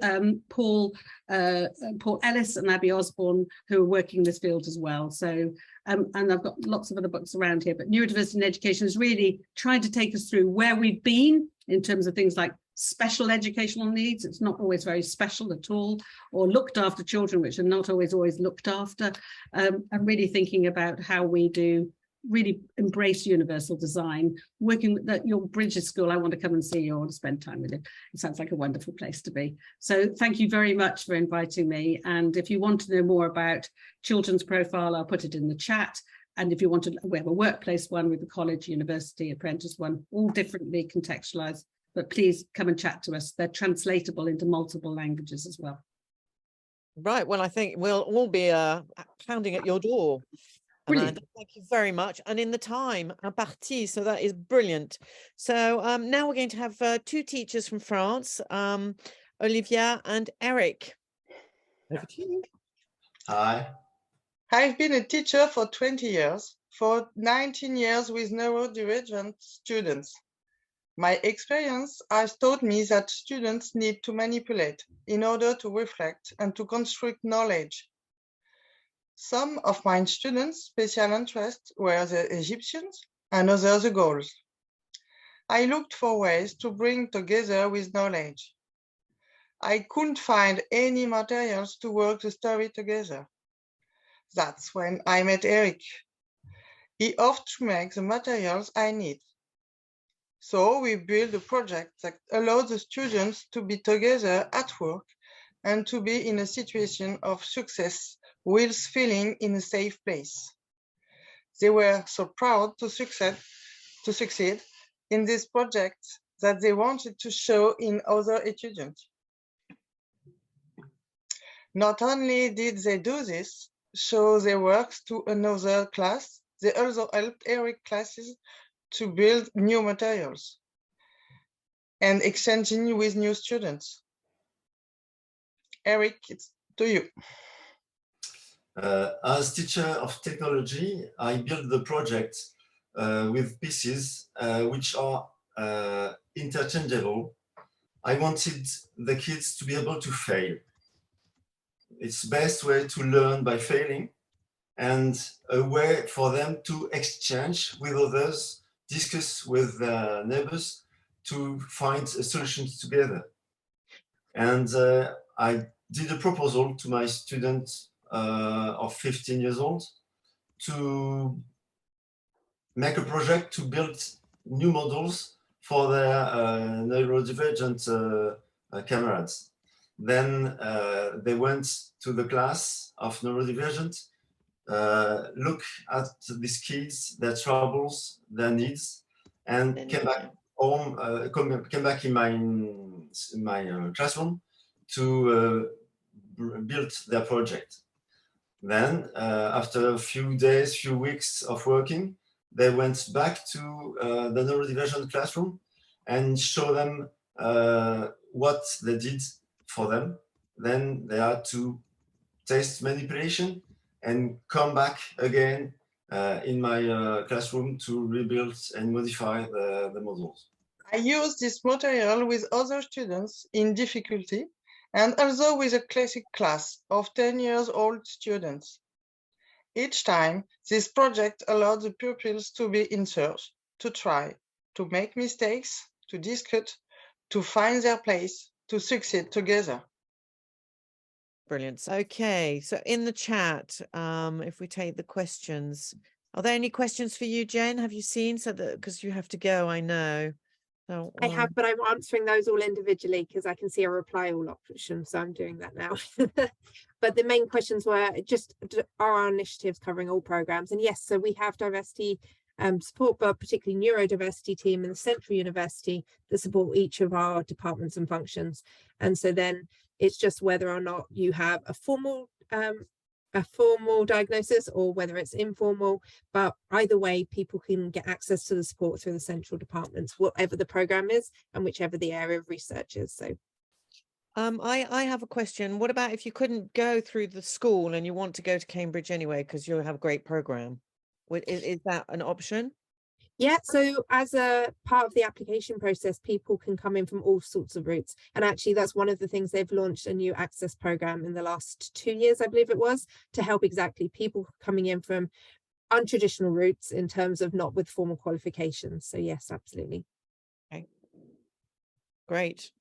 Paul Ellis and Abby Osborne, who are working in this field as well. So and I've got lots of other books around here, but Neurodiversity in Education is really trying to take us through where we've been in terms of things like special educational needs. It's not always very special at all, or looked after children, which are not always looked after. And really thinking about how we do really embrace universal design, working with your Bridges School. I want to come and see you. I want to spend time with you. It sounds like a wonderful place to be. So thank you very much for inviting me. And if you want to know more about Children's Profile, I'll put it in the chat. And if you want to, we have a workplace one with the college, university, apprentice one, all differently contextualized. But please come and chat to us. They're translatable into multiple languages as well. Right. Well, I think we'll all be pounding at your door. Amanda, thank you very much. And in the time, imparti, so that is brilliant. So now we're going to have 2 teachers from France, Olivia and Eric. Over to you. Hi. I've been a teacher for 20 years, for 19 years with neurodivergent students. My experience has taught me that students need to manipulate in order to reflect and to construct knowledge. Some of my students' special interests were the Egyptians and others the Gauls. I looked for ways to bring together with knowledge. I couldn't find any materials to work the story together. That's when I met Eric. He offered to make the materials I need. So we built a project that allowed the students to be together at work and to be in a situation of success whilst feeling in a safe place. They were so proud to succeed in this project that they wanted to show in other students. Not only did they do this, show their works to another class, they also helped Eric classes to build new materials and exchanging with new students. Eric, it's to you. As teacher of technology, I built the project with pieces which are interchangeable. I wanted the kids to be able to fail. it's best way to learn by failing, and a way for them to exchange with others, discuss with their neighbors to find solutions together. And I did a proposal to my student of 15 years old to make a project to build new models for their neurodivergent comrades. Then they went to the class of neurodivergent, look at these kids, their troubles, their needs, and came back home, came back in my classroom to build their project. Then, after a few days, few weeks of working, they went back to the neurodivergent classroom and show them what they did for them. Then they had to taste manipulation and come back again in my classroom to rebuild and modify the models. I use this material with other students in difficulty and also with a classic class of 10 years old students. Each time, this project allowed the pupils to be in search, to try, to make mistakes, to discuss, to find their place, to succeed together. Brilliant. Okay, so in the chat, if we take the questions, are there any questions for you, Jen? Have you seen? So that, because you have to go, I know. So, I have, but I'm answering those all individually because I can see a reply all option, so I'm doing that now. But the main questions were just, are our initiatives covering all programs? And yes, so we have diversity support, but particularly neurodiversity team in the Central University that support each of our departments and functions. And so then it's just whether or not you have a formal diagnosis or whether it's informal, but either way people can get access to the support through the central departments, whatever the program is and whichever the area of research is. So I have a question. What about if you couldn't go through the school and you want to go to Cambridge anyway because you have a great program? Is that an option? Yeah, so as a part of the application process, people can come in from all sorts of routes. And actually, that's one of the things they've launched a new access program in the last 2 years, I believe it was, to help exactly people coming in from untraditional routes in terms of not with formal qualifications. So yes, absolutely. Okay. Great.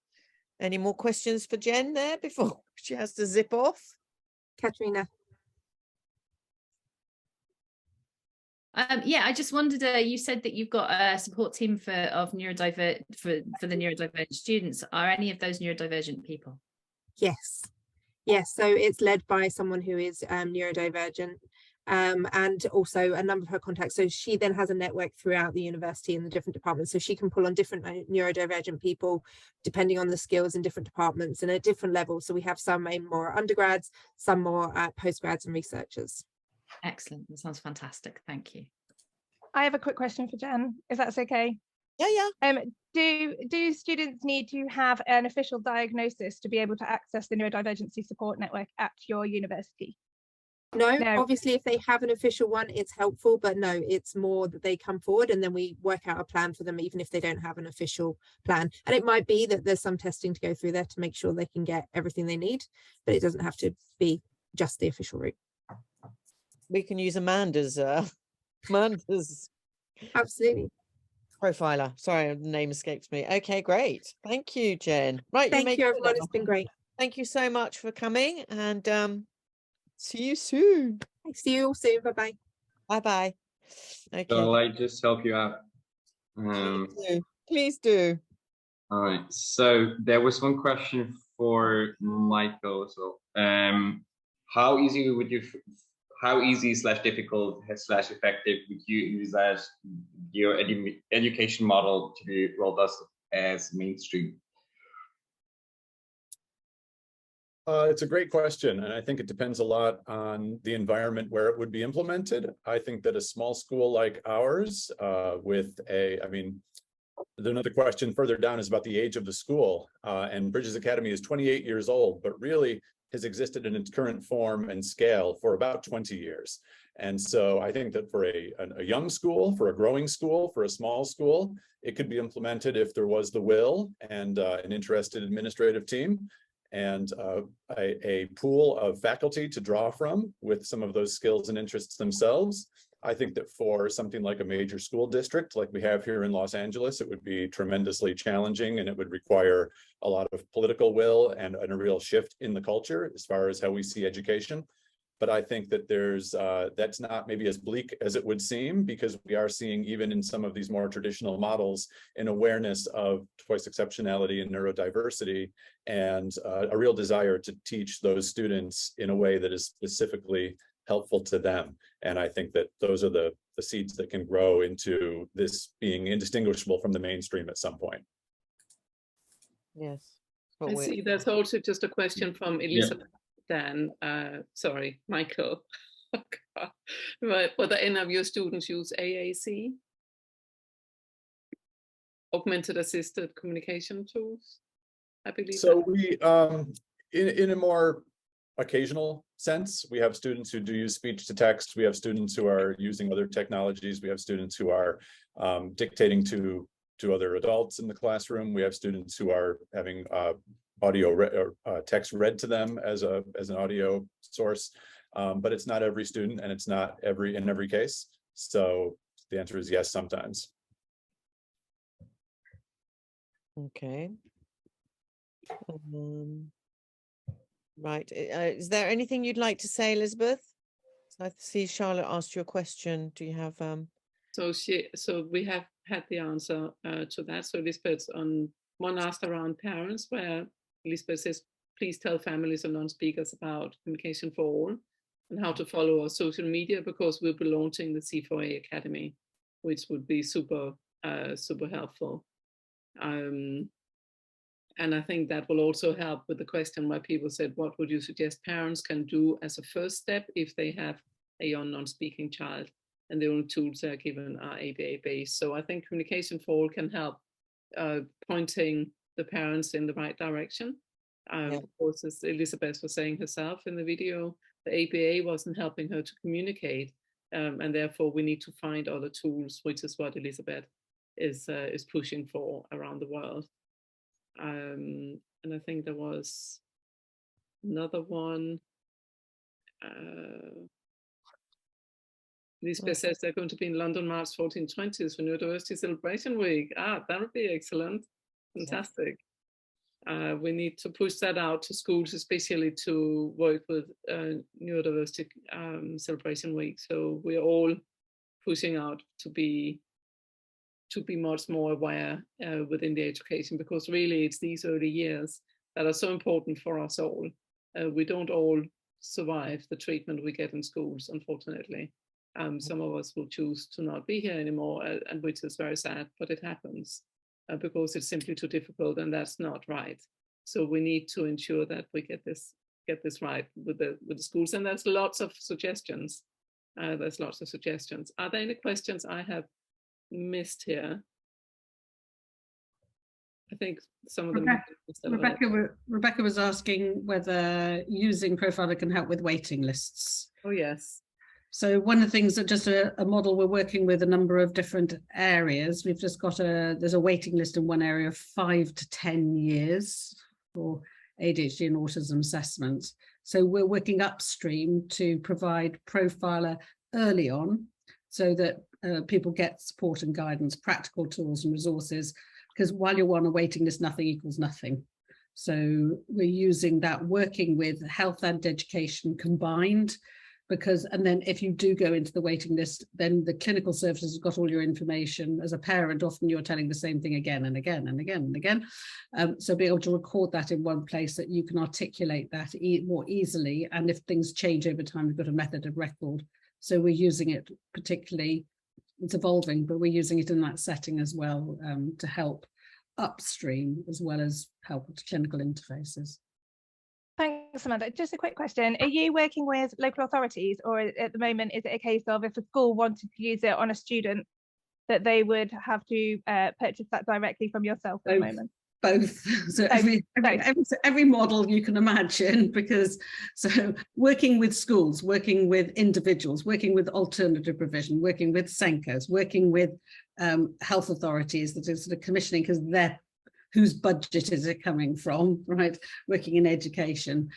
Any more questions for Jen there before she has to zip off? Katrina. Yeah, I just wondered, you said that you've got a support team for the neurodivergent students. Are any of those neurodivergent people? Yes. Yes, so it's led by someone who is neurodivergent and also a number of her contacts. So she then has a network throughout the university in the different departments. So she can pull on different neurodivergent people depending on the skills in different departments and at different levels. So we have some more undergrads, some more postgrads and researchers. Excellent. That sounds fantastic. Thank you. I have a quick question for Jen, if that's okay. Yeah. Do students need to have an official diagnosis to be able to access the neurodivergency support network at your university? No, obviously if they have an official one, it's helpful, but no, it's more that they come forward and then we work out a plan for them, even if they don't have an official plan. And it might be that there's some testing to go through there to make sure they can get everything they need, but it doesn't have to be just the official route. We can use Amanda's absolutely profiler. Sorry, the name escapes me. Okay, great. Thank you, Jen. Right, thank you everyone. It's been great. Thank you so much for coming, and see you soon. See you all soon. Bye-bye. Bye-bye. Okay. Shall I just help you out? Please do. All right. So there was one question for Michael as well. How easy / difficult / effective would you envisage your education model to be rolled out as mainstream? It's a great question, and I think it depends a lot on the environment where it would be implemented. I think that a small school like ours, another question further down is about the age of the school, and Bridges Academy is 28 years old, but really has existed in its current form and scale for about 20 years. And so I think that for a young school, for a growing school, for a small school, it could be implemented if there was the will and an interested administrative team. and a pool of faculty to draw from with some of those skills and interests themselves. I think that for something like a major school district like we have here in Los Angeles, it would be tremendously challenging, and it would require a lot of political will and a real shift in the culture as far as how we see education. But I think that there's that's not maybe as bleak as it would seem, because we are seeing, even in some of these more traditional models, an awareness of choice exceptionality and neurodiversity, and a real desire to teach those students in a way that is specifically helpful to them. And I think that those are the seeds that can grow into this being indistinguishable from the mainstream at some point. Yes. I see there's also just a question from Elizabeth. Dan, sorry, Michael, whether any of your students use AAC, augmented assisted communication tools, I believe. So we, in a more occasional sense, we have students who do use speech to text. We have students who are using other technologies. We have students who are dictating to other adults in the classroom. We have students who are having audio or text read to them as an audio source, but it's not every student, and it's not in every case. So the answer is yes, sometimes. Okay. Right. Is there anything you'd like to say, Elizabeth? I see Charlotte asked you a question. Do you have? So we have had the answer to that. So Elizabeth's on one asked around parents, where Elizabeth says, please tell families of non-speakers about Communication for All and how to follow our social media, because we'll be launching the C4A Academy, which would be super helpful. And I think that will also help with the question where people said, what would you suggest parents can do as a first step if they have a young non-speaking child? And the only tools they're given are ABA based. So I think Communication for All can help pointing the parents in the right direction. Of course, as Elizabeth was saying herself in the video, the ABA wasn't helping her to communicate, and therefore we need to find other tools, which is what Elizabeth is pushing for around the world. And I think there was another one. Elizabeth says they're going to be in London March 1420s for Neurodiversity Celebration Week. That would be excellent. Fantastic. We need to push that out to schools, especially to work with Neurodiversity Celebration Week. So we're all pushing out to be much more aware within the education, because really it's these early years that are so important for us all. We don't all survive the treatment we get in schools, unfortunately. Some of us will choose to not be here anymore, and which is very sad, but it happens. Because it's simply too difficult, and that's not right. So we need to ensure that we get this right with the schools. And there's lots of suggestions. Are there any questions I have missed here? I think some of them. Rebecca was asking whether using Profiler can help with waiting lists. Oh yes. So one of the things that just a model, we're working with a number of different areas. We've just got there's a waiting list in one area of 5 to 10 years for ADHD and autism assessments. So we're working upstream to provide Profiler early on so that people get support and guidance, practical tools and resources, because while you're on a waiting list, nothing equals nothing. So we're using that, working with health and education combined, and then if you do go into the waiting list, then the clinical services have got all your information. As a parent, often you're telling the same thing again and again and again and again. So being able to record that in one place that you can articulate that more easily. And if things change over time, we've got a method of record. So we're using it particularly, it's evolving, but we're using it in that setting as well, to help upstream as well as help with clinical interfaces. Thanks, Amanda. Just a quick question. Are you working with local authorities, or at the moment, is it a case of if a school wanted to use it on a student, that they would have to purchase that directly from yourself at the moment? Both. So every model you can imagine, because so working with schools, working with individuals, working with alternative provision, working with SENCOs, working with health authorities that are sort of commissioning, because they're whose budget is it coming from, right? Working in education,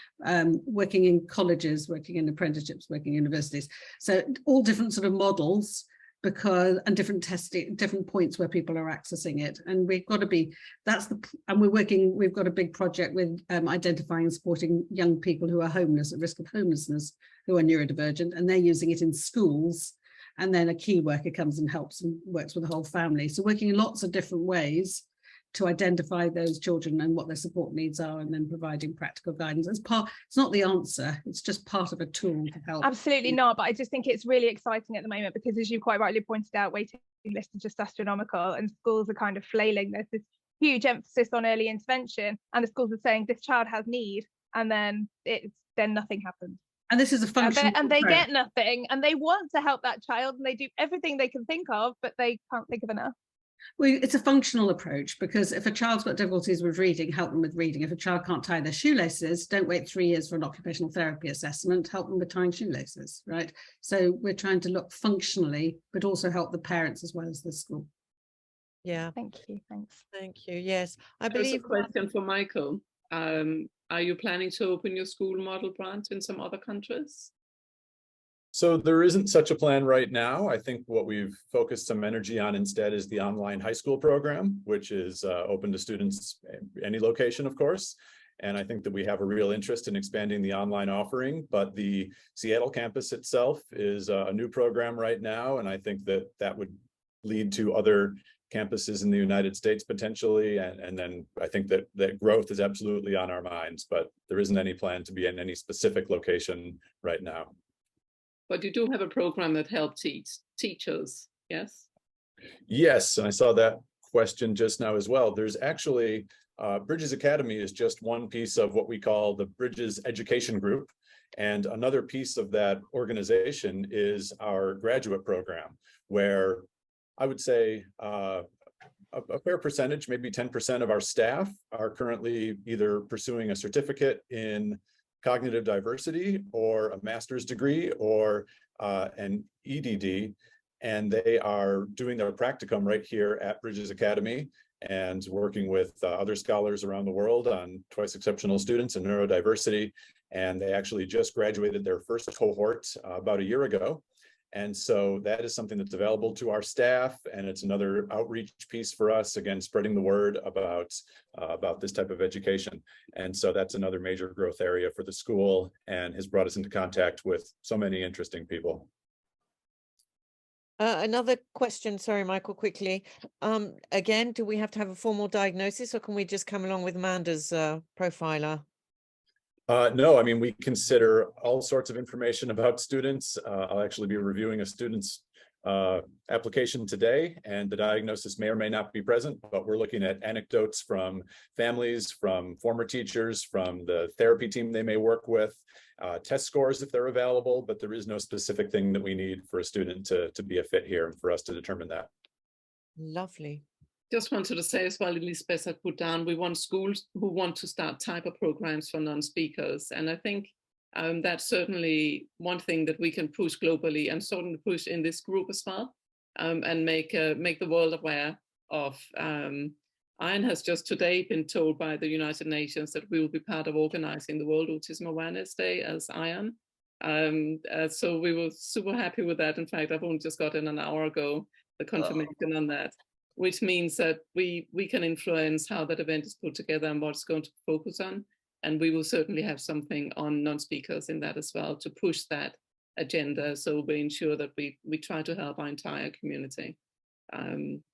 working in colleges, working in apprenticeships, working in universities. So all different sort of models, and different testing, different points where people are accessing it. And we've got to be, we've got a big project with identifying and supporting young people who are homeless, at risk of homelessness, who are neurodivergent, and they're using it in schools. And then a key worker comes and helps and works with the whole family. So working in lots of different ways to identify those children and what their support needs are, and then providing practical guidance as part. It's not the answer, it's just part of a tool to help. Absolutely not, but I just think it's really exciting at the moment, because as you quite rightly pointed out, waiting lists are just astronomical, and schools are kind of flailing. There's this huge emphasis on early intervention, and the schools are saying this child has need, and then nothing happens. And this is a function, and they get nothing, and they want to help that child, and they do everything they can think of, but they can't think of enough. Well, it's a functional approach, because if a child's got difficulties with reading, help them with reading. If a child can't tie their shoelaces, don't wait 3 years for an occupational therapy assessment, help them with tying shoelaces, right? So we're trying to look functionally, but also help the parents as well as the school. Yeah. Thank you. Thanks. Thank you. Yes. I There's believe a question for Michael. Are you planning to open your school model branch in some other countries? So there isn't such a plan right now. I think what we've focused some energy on instead is the online high school program, which is open to students any location, of course. And I think that we have a real interest in expanding the online offering, but the Seattle campus itself is a new program right now. And I think that that would lead to other campuses in the United States potentially. And then I think that growth is absolutely on our minds, but there isn't any plan to be in any specific location right now. But you do have a program that helps teachers, yes? Yes, and I saw that question just now as well. There's actually, Bridges Academy is just one piece of what we call the Bridges Education Group. And another piece of that organization is our graduate program, where I would say a fair percentage, maybe 10% of our staff are currently either pursuing a certificate in cognitive diversity or a master's degree or an EDD, and they are doing their practicum right here at Bridges Academy and working with other scholars around the world on twice exceptional students and neurodiversity. And they actually just graduated their first cohort about a year ago. And so that is something that's available to our staff, and it's another outreach piece for us, again, spreading the word about this type of education. And so that's another major growth area for the school and has brought us into contact with so many interesting people. Another question, sorry, Michael, quickly. Again, do we have to have a formal diagnosis, or can we just come along with Amanda's profiler? No, I mean, we consider all sorts of information about students. I'll actually be reviewing a student's application today, and the diagnosis may or may not be present, but we're looking at anecdotes from families, from former teachers, from the therapy team they may work with, test scores if they're available, but there is no specific thing that we need for a student to be a fit here and for us to determine that. Lovely. Just wanted to say as well, Elizabeth had put down, we want schools who want to start type of programs for non-speakers. And I think that's certainly one thing that we can push globally and sort of push in this group as well, and make the world aware of. ION has just today been told by the United Nations that we will be part of organizing the World Autism Awareness Day as ION. So we were super happy with that. In fact, I've only just got in an hour ago the confirmation on that, which means that we can influence how that event is put together and what it's going to focus on. And we will certainly have something on non-speakers in that as well to push that agenda. So we ensure that we try to help our entire community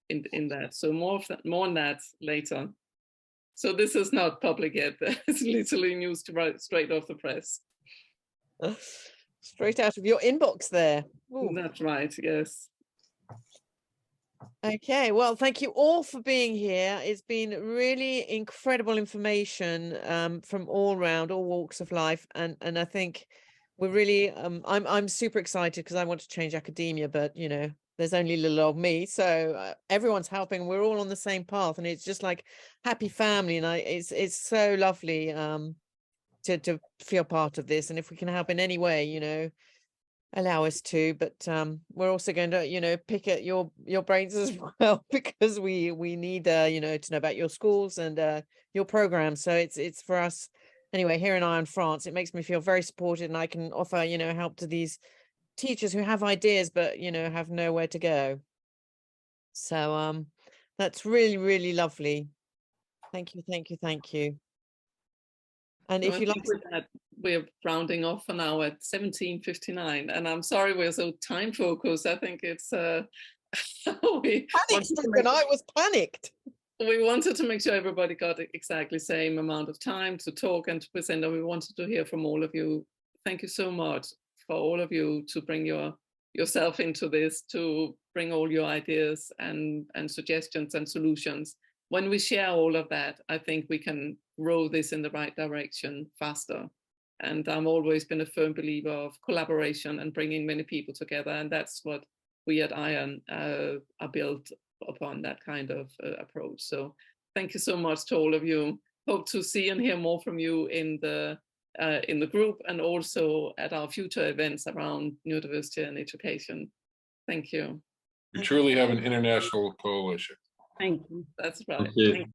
in that. So more on that later. So this is not public yet. It's literally news straight off the press. Straight out of your inbox there. Ooh. That's right, yes. Okay, well, thank you all for being here. It's been really incredible information from all around, all walks of life, and I think we're really I'm super excited because I want to change academia, but you know, there's only little old me, so everyone's helping. We're all on the same path, and it's just like happy family, and it's so lovely to feel part of this, and if we can help in any way, you know. allow us to, but we're also going to, you know, pick at your brains as well, because we need you know, to know about your schools and your programs. So it's for us anyway here in ION France. It makes me feel very supported, and I can offer, you know, help to these teachers who have ideas but, you know, have nowhere to go. So that's really, really lovely. Thank you, thank you, thank you. And if you like, with that, we're rounding off for now at 17:59, and I'm sorry we're so time focused. I think it's we panicked, I was panicked. We wanted to make sure everybody got exactly the same amount of time to talk and to present, and we wanted to hear from all of you. Thank you so much for all of you to bring yourself into this, to bring all your ideas and suggestions and solutions. When we share all of that, I think we can roll this in the right direction faster. And I've always been a firm believer of collaboration and bringing many people together. And that's what we at ION are built upon, that kind of approach. So thank you so much to all of you. Hope to see and hear more from you in the group, and also at our future events around neurodiversity and education. Thank you. We truly have an international coalition. Thank you. That's right. Thank you.